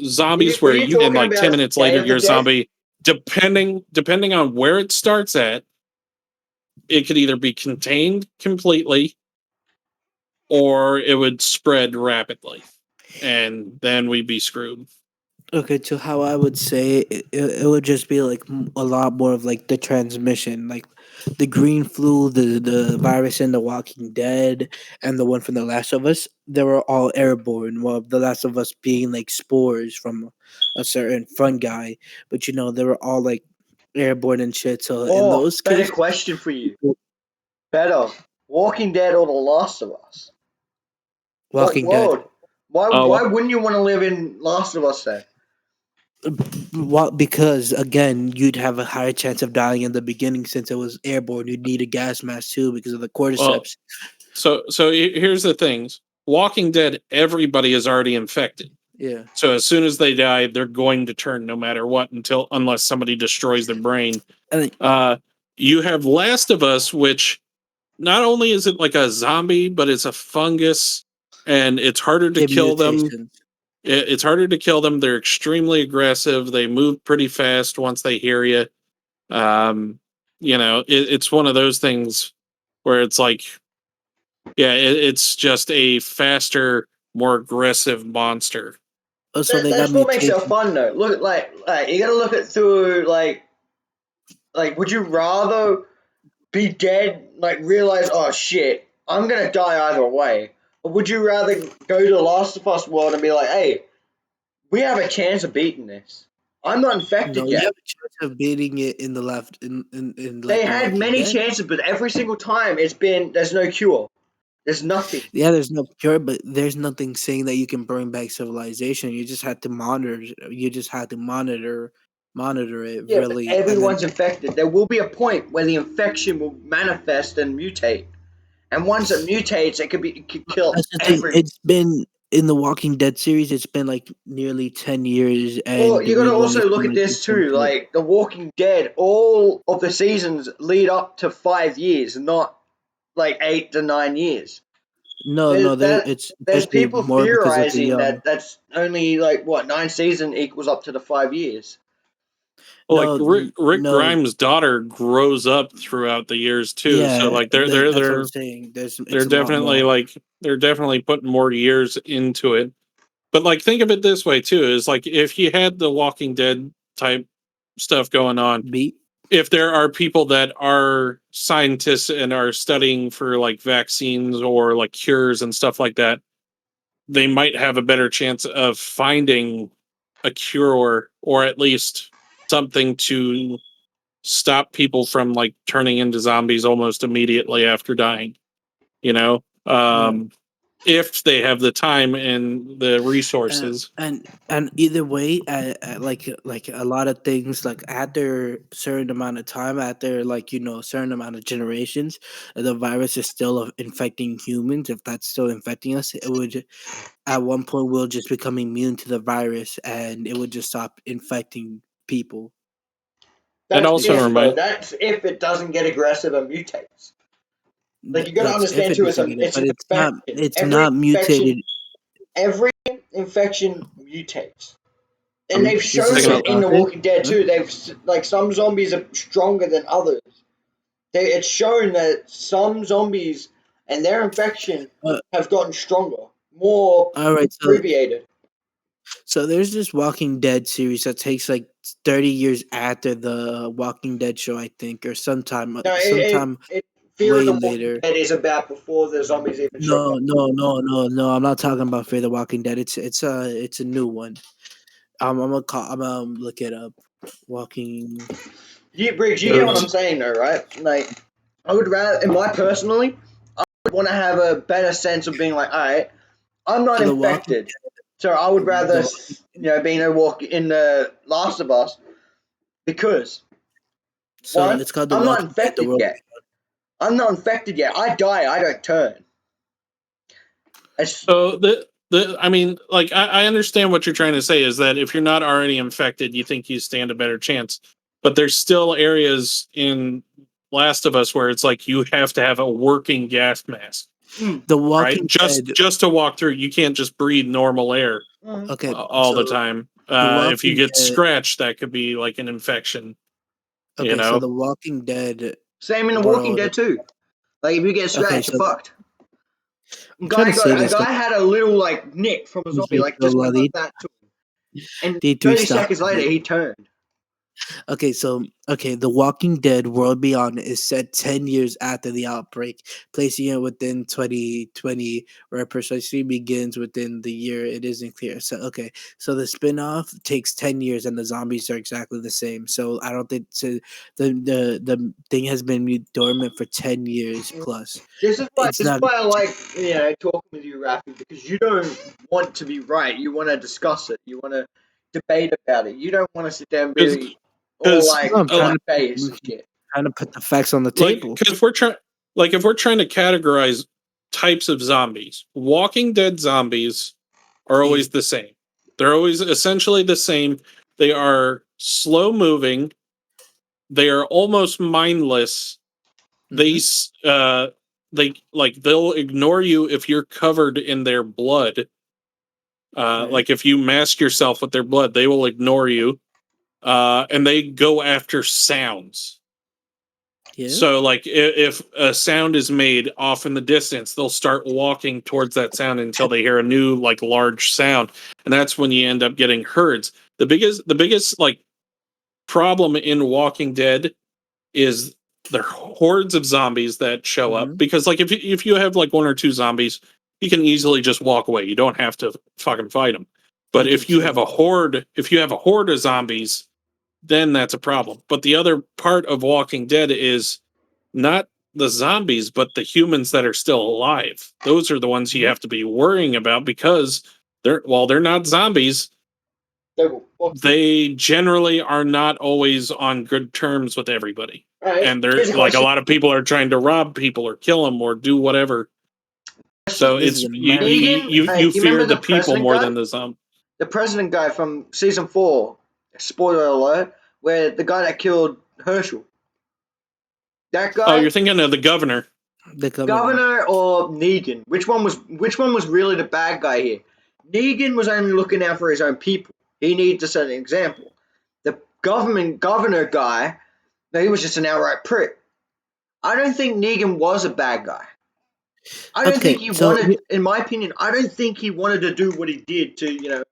zombies Were where you you in talking like 10 about minutes Day later of the you're a Dead? zombie, depending on where it starts at, it could either be contained completely or it would spread rapidly. And then we'd be screwed. Okay, so how I would say it would just be like a lot more of like the transmission, like the green flu, the virus in The Walking Dead, and the one from The Last of Us. They were all airborne. Well, The Last of Us being like spores from a certain fungi, but they were all like airborne and shit. So in Oh, those better cases, question for you. Better. Walking Dead or The Last of Us? What Walking Dead. world? Why wouldn't you want to live in Last of Us then? What? Because again, you'd have a higher chance of dying in the beginning since it was airborne. You'd need a gas mask too because of the Well, cordyceps. so here's the things. Walking Dead, everybody is already infected. Yeah. So as soon as they die, they're going to turn no matter what unless somebody destroys their brain. And You have Last of Us, which not only is it like a zombie, but it's a fungus, and it's harder to get kill them. mutations. It's harder to kill them. They're extremely aggressive. They move pretty fast once they hear you. It's one of those things where it's like, yeah, it's just a faster, more aggressive monster. So they got That's what makes it mutations. fun though. Look, like you gotta look at through like would you rather be dead, like realize, oh shit, I'm gonna die either way, or would you rather go to the Last of Us world and be like, hey, we have a chance of beating this. I'm not No, infected you yet. have a chance of beating it in the left in They like The had Walking many Dead. chances, but every single time there's no cure. There's nothing. Yeah, there's no cure, but there's nothing saying that you can bring back civilization. You just have to monitor. You just have to monitor it Yeah, but really, and then everyone's infected. There will be a point where the infection will manifest and mutate. And once it mutates, it could kill that's the thing. everyone. It's been in the Walking Dead series. It's been like nearly 10 years, Well, and you got to we've only also look seen at like this just one too. clip. Like The Walking Dead, all of the seasons lead up to 5 years, not like 8 to 9 years. No, There's no, that. it's There's actually people more because of the theorizing young. that that's only like what 9 season equals up to the 5 years. Like No, Rick no, Grimes' daughter grows up throughout the years too. So yeah, like they're they're that's what I'm they're saying. they're It's a lot definitely more like they're definitely putting more years into it. But like think of it this way too, is like if you had the Walking Dead type stuff going on, beat. if there are people that are scientists and are studying for like vaccines or like cures and stuff like that, they might have a better chance of finding a cure or at least something to stop people from like turning into zombies almost immediately after dying, you know? Yeah. If they have the time and the resources. And either way, like a lot of things, like after a certain amount of time, after like a certain amount of generations, the virus is still infecting humans. If that's still infecting us, it would at one point we'll just become immune to the virus, and it would just stop infecting people. That That's also if Because though. remind That's if it doesn't get aggressive and mutates. Like you got to that's if understand it too, doesn't get it, it's but an it's not. infection. It's not mutated. Every infection mutates, and they've Is shown this taking a a it in The topic? Walking Dead Huh? too. They've like some zombies are stronger than others. It's shown that some zombies and their infection Uh, have gotten stronger, more all right, abbreviated. so there's this Walking Dead series that takes like 30 years after the Walking Dead show, I think, or No, sometime Fear of way the Walking later. Dead is about before the zombies even show up. No. I'm not talking about Fear the Walking Dead. It's a new one. I'm gonna look it up. Walking Briggs, you get Dead. what I'm saying though, right? Like, I would rather, in my personally, I would want to have a better sense of being like, all right, I'm not So the Walking infected, so I would rather, the Walking being a walk in the Last of Us because so one, it's called the I'm not Walking Dead. The infected world. yet. I'm not infected yet. I die. I don't turn. It's, so the I mean, like I understand what you're trying to say is that if you're not already infected, you think you stand a better chance. But there's still areas in Last of Us where it's like you have to have a working gas mask, The right? Walking Just Dead. just to walk through, you can't just breathe normal air Okay, all the so time. the If you Walking get Dead. scratched, that could be like an infection. You Okay, so know, the Walking Dead same in The Walking world. Dead too. Like, if you get Okay, scratched, you're so fucked. I'm trying to say A this. guy had a little like nick from a zombie, like just went like that to him, and 30 D3 stop. seconds later he turned. The Walking Dead World Beyond is set 10 years after the outbreak, placing it within 2020, where it precisely begins within the year. It isn't clear. So the spin-off takes 10 years and the zombies are exactly the same. So I don't think so. The thing has been dormant for 10 years plus. It's This is not. why I like talking with you, Rafi, because you don't want to be right. You want to discuss it. You want to debate about it. You don't want to sit there and Because be all because like No, I'm white face and shit. trying to put the facts on the like table. because if we're trying to categorize types of zombies, Walking Dead zombies are Yeah. always the same. They're always essentially the same. They are slow moving. They are almost mindless. They Mm-hmm. s- uh they'll ignore you if you're covered in their blood. Right. Like if you mask yourself with their blood, they will ignore you. And they go after sounds. Yeah. So, like, if a sound is made off in the distance, they'll start walking towards that sound until they hear a new, like, large sound, and that's when you end up getting herds. The biggest like problem in Walking Dead is the hordes of zombies that show up. Mm-hmm. Because, like, if you have like one or two zombies, you can easily just walk away. You don't have to fucking fight them. But You can kill. if you have a horde of zombies, then that's a problem. But the other part of Walking Dead is not the zombies, but the humans that are still alive. Those are the ones you Mhm. have to be worrying about because they're not zombies, They will fuck you. they generally are not always on good terms with everybody. All right. And they're Here's a like a question. lot of people are trying to rob people or kill them or do whatever. So This is it's you you America. Negan. you, you You remember fear the the people president more guy? than the zombie. The president guy from season 4. Spoiler alert. Where the guy that killed Herschel. That Oh, guy. you're thinking of the governor. The governor. Governor or Negan? Which one was really the bad guy here? Negan was only looking out for his own people. He needed to set an example. The governor guy, no, he was just an outright prick. I don't think Negan was a bad guy. I don't think Okay, he so wanted, in my opinion, I don't think he wanted to do what he did to,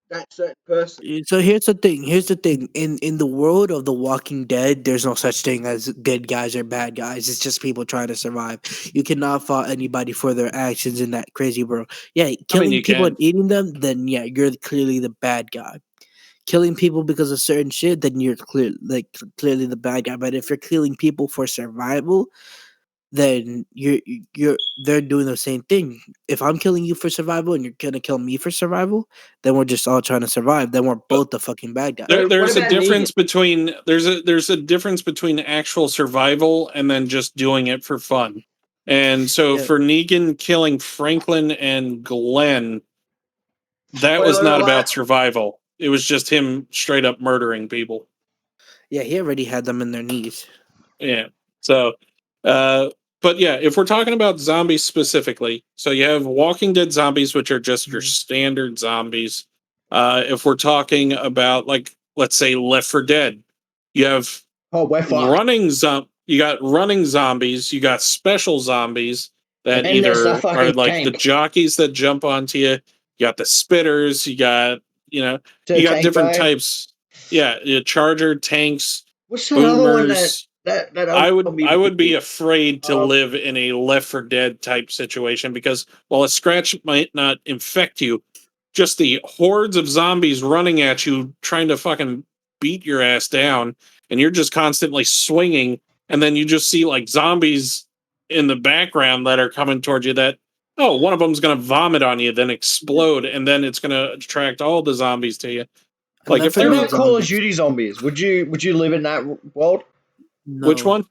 that certain person. here's the thing. Here's the thing. In the world of The Walking Dead, there's no such thing as good guys or bad guys. It's just people trying to survive. You cannot fault anybody for their actions in that crazy world. Yeah, I mean, killing you people can. and eating them, then yeah, you're clearly the bad guy. Killing people because of certain shit, then you're clearly the bad guy. But if you're killing people for survival, then you're they're doing the same thing. If I'm killing you for survival and you're gonna kill me for survival, then we're just all trying to survive. Then we're both the fucking bad guy. There, What there's a about Negan? difference between there's a difference between actual survival and then just doing it for fun. And so Yeah, for Negan killing Franklin and Glenn, that was Spoiler not alert. about survival. It was just him straight up murdering people. yeah, he already had them in their knees. Yeah. So, uh, but yeah, if we're talking about zombies specifically, so you have Walking Dead zombies, which are just your Mhm. standard zombies. If we're talking about like, let's say Left for Dead, you have Oh, we're fucked. you got running zombies, you got special zombies And that then there's the either are fucking like the tank. jockeys that jump onto you, you got the spitters, you know, The you got tank different guy. types. Yeah, charger tanks, What's that other one boomers. that other I would zombie I would be movie? afraid to Um, live in a Left for Dead type situation because while a scratch might not infect you, just the hordes of zombies running at you trying to fucking beat your ass down, and you're just constantly swinging, and then you just see like zombies in the background that are coming towards you that, oh, one of them's going to vomit on you, then explode, and then it's going to attract all the zombies to you. And Like Left if what for there Dead about Call of zombies. Duty zombies? Would you live in that world? which No, one?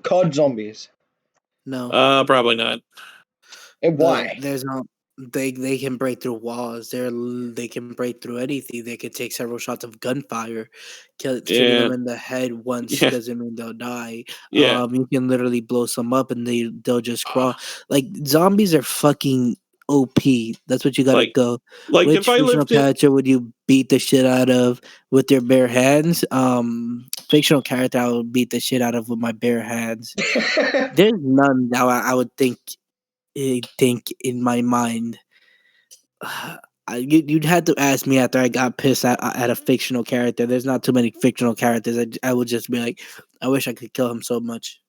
COD zombies. no. Probably not. And why? There's no. They can break through walls. They can break through anything. They can take several shots of gunfire. Shooting them Yeah, in the head once yeah, doesn't mean they'll die. yeah. You can literally blow some up and they'll just crawl. Like zombies are fucking OP. That's what you gotta Like go. like if Which I fictional lived it, character would you beat the shit out of with your bare hands? Fictional character I would beat the shit out of with my bare hands. There's none that I would think in my mind. You'd had to ask me after I got pissed at a fictional character. There's not too many fictional characters. I would just be like, I wish I could kill him so much.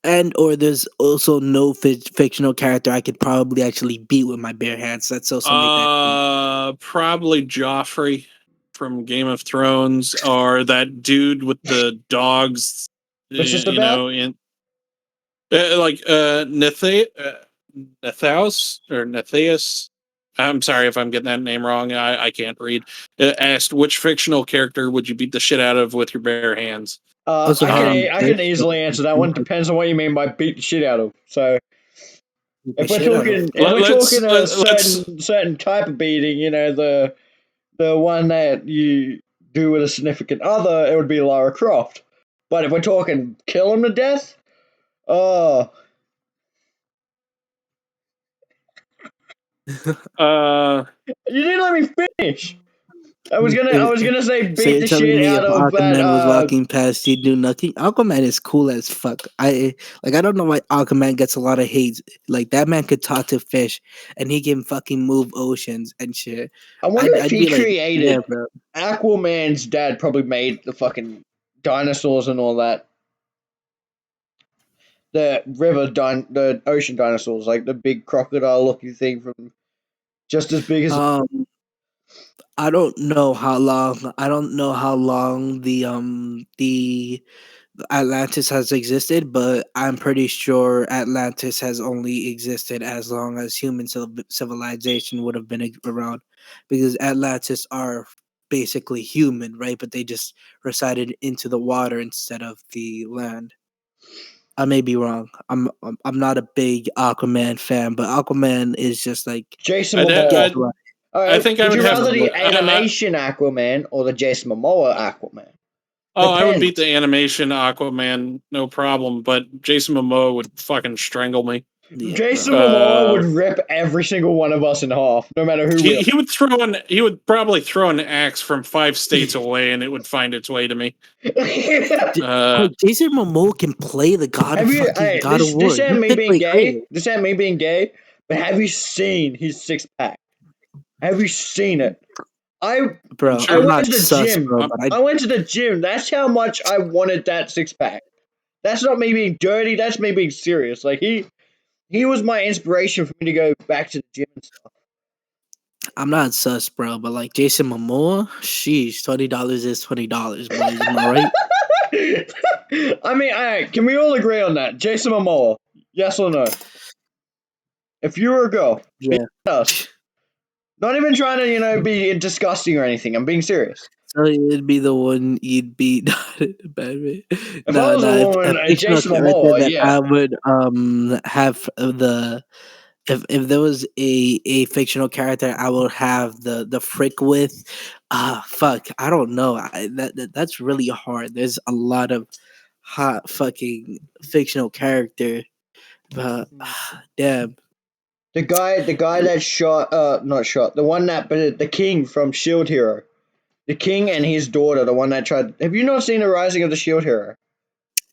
And or there's also no fictional character I could probably actually beat with my bare hands. That's also make that. Probably Joffrey from Game of Thrones, or that dude with the dogs. What's this You about? know, in Nathaus or Nathaeus. I'm sorry if I'm getting that name wrong. I can't read. Asked which fictional character would you beat the shit out of with your bare hands? Also, I can easily answer that one. Depends on what you mean by beat the shit out of. So if we're talking a certain type of beating, you know, the one that you do with a significant other, it would be Lara Croft. But if we're talking kill him to death, oh, you didn't let me finish. I was gonna say So beat you're the telling shit me out if of that. Aquaman was walking past, he'd do nothing? Aquaman is cool as fuck. I don't know why Aquaman gets a lot of hate. Like that man could talk to fish, and he can fucking move oceans and shit. I wonder if I'd he be like, yeah, created bro. Aquaman's dad. Probably made the fucking dinosaurs and all that. The ocean dinosaurs, like the big crocodile looking thing from just as big as. I don't know how long. I don't know how long the Atlantis has existed, but I'm pretty sure Atlantis has only existed as long as human civilization would have been around, because Atlantis are basically human, right? But they just resided into the water instead of the land. I may be wrong. I'm not a big Aquaman fan, but Aquaman is just like Jason I'd, Momoa. I'd, gets right. All I right, think I would would you have rather to. the animation Aquaman or the Jason Momoa Aquaman? I would beat Depends. the animation Aquaman, no problem. But Jason Momoa would fucking strangle me. Yeah, Jason bro. Momoa would rip every single one of us in half, no matter who we are. He would throw an. He would probably throw an axe from 5 states away, and it would find its way to me. Jason Momoa can play the God of fucking God of War. This ain't He me could being play gay. Kratos. This ain't me being gay. But have you seen his six pack? Have you seen it? I Bro, I I'm Sure. went not to the sus, gym. bro, but I went to the gym. That's how much I wanted that six pack. That's not me being dirty. That's me being serious. Like he was my inspiration for me to go back to the gym and stuff. I'm not sus, bro. But like Jason Momoa, sheesh, $20 is $20, boys. Am I right? I mean, can we all agree on that? Jason Momoa, yes or no? If you were a girl, be Yeah. us. Not even trying to, be disgusting or anything. I'm being serious. So it'd be the one you'd beat. Batman. If I was a If a woman, fictional Jason character Momoa, that yeah. I would have the if there was a fictional character I would have the frick with, fuck, I don't know. That's really hard. There's a lot of hot fucking fictional character, but damn. The guy that shot, not shot, the one that, but the king from Shield Hero, the king and his daughter, the one that tried. Have you not seen the Rising of the Shield Hero?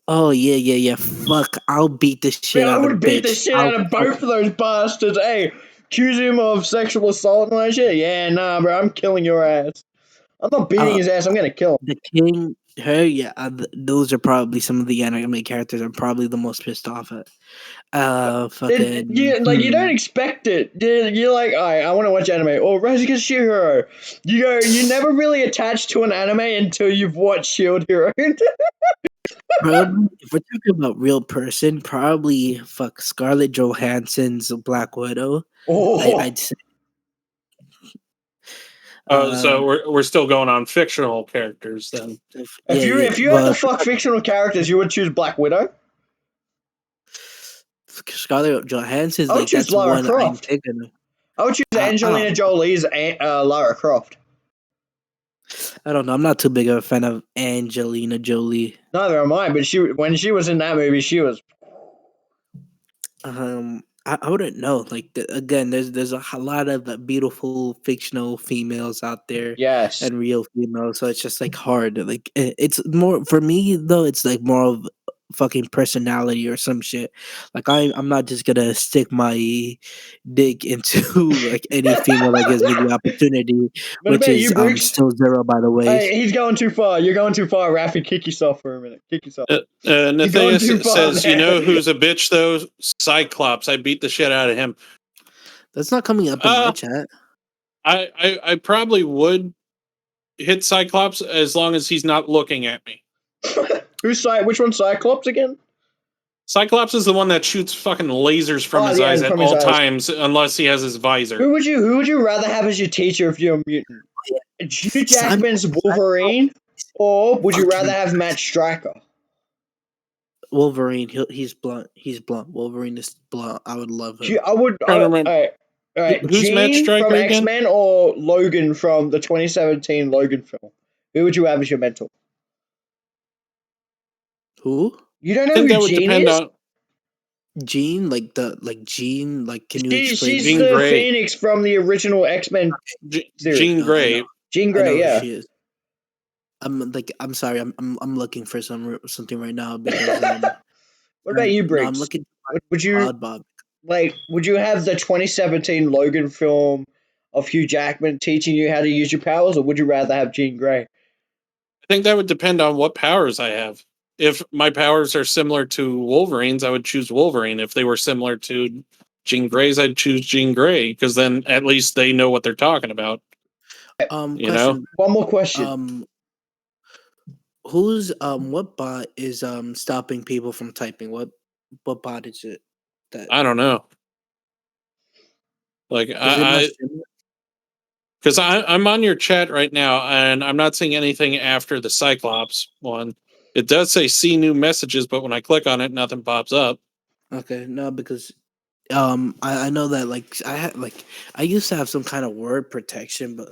Oh yeah. Fuck, I'll beat the shit Man, I out of would beat the bitch. shit I'll out of fuck, both of those bastards. Hey, accuse him of sexual assault and all that shit. Yeah, nah, bro, I'm killing your ass. I'm not beating uh, his ass. I'm gonna kill him. the king. Her, yeah, those are probably some of the anime characters I'm probably the most pissed off at. Fucking. You don't expect it. You're like, alright, I want to watch anime. Oh, Rising against Shield Hero. You never really attach to an anime until you've watched Shield Hero. Probably, if we're talking about real person, probably fuck Scarlett Johansson's Black Widow. Oh, I'd say. So Um, we're still going on fictional characters then. if yeah, you yeah. if you had to But fuck fictional characters, you would choose Black Widow. Scarlett Johansson's I would like choose that's Lara one I'm Croft. thinking of. I would choose I don't Angelina Jolie's Lara Croft. I don't know. I'm not too big of a fan of Angelina Jolie. Neither am I, but when she was in that movie, she was. I wouldn't know. Like again, there's a lot of beautiful fictional females out there Yes. and real females, so it's just like hard. Like it's more for me though. It's like more of fucking personality or some shit. Like I'm not just gonna stick my dick into like any female that gives me the opportunity, What which about you, is Briggs? still zero by the way. Hey, he's going too far. You're going too far, Rafi. Kick yourself for a minute. Kick yourself. You're going too Natheus far, says, "You man. know who's a bitch though? Cyclops. I beat the shit out of him." That's not coming up in my Uh, chat. I probably would hit Cyclops as long as he's not looking at me. Which one's Cyclops again? Cyclops is the one that shoots fucking lasers from Oh, his yeah, eyes at from his all eyes. times, unless he has his visor. Who would you rather have as your teacher if you're a mutant? Hugh Jackman's Simon- Wolverine, or would you Fucking rather have Matt Stryker? Wolverine, he's blunt. He's blunt. Wolverine is blunt. I would love him. I would. Trying to remember. All right. Who's Matt Jean Stryker from again? X-Men or Logan from the 2017 Logan film? Who would you have as your mentor? Who? You don't I know think who that would Jean depend is? on Jean, Jean, can you explain? She's Jean the Grey. Phoenix from the original X-Men series. Jean I Grey. know Jean who Grey, yeah. she is. I'm sorry. I'm looking for something right now because What about you, no, Briggs? I'm looking Would you for Bob. would you have the 2017 Logan film of Hugh Jackman teaching you how to use your powers, or would you rather have Jean Grey? I think that would depend on what powers I have. If my powers are similar to Wolverine's, I would choose Wolverine. If they were similar to Jean Grey's, I'd choose Jean Grey because then at least they know what they're talking about. You know, Question. One more question. Who's what bot is stopping people from typing? What bot is it? That I don't know. Like is it not I, streaming? because I'm on your chat right now and I'm not seeing anything after the Cyclops one. It does say see new messages, but when I click on it, nothing pops up. Okay, no, because I know that I used to have some kind of word protection, but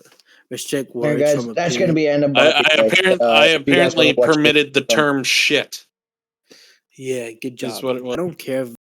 restrict All right, words guys, from that's going to appearing. be ended by I if you guys want apparently to watch permitted the this. term shit. Yeah, good Is job. what it was. I don't care if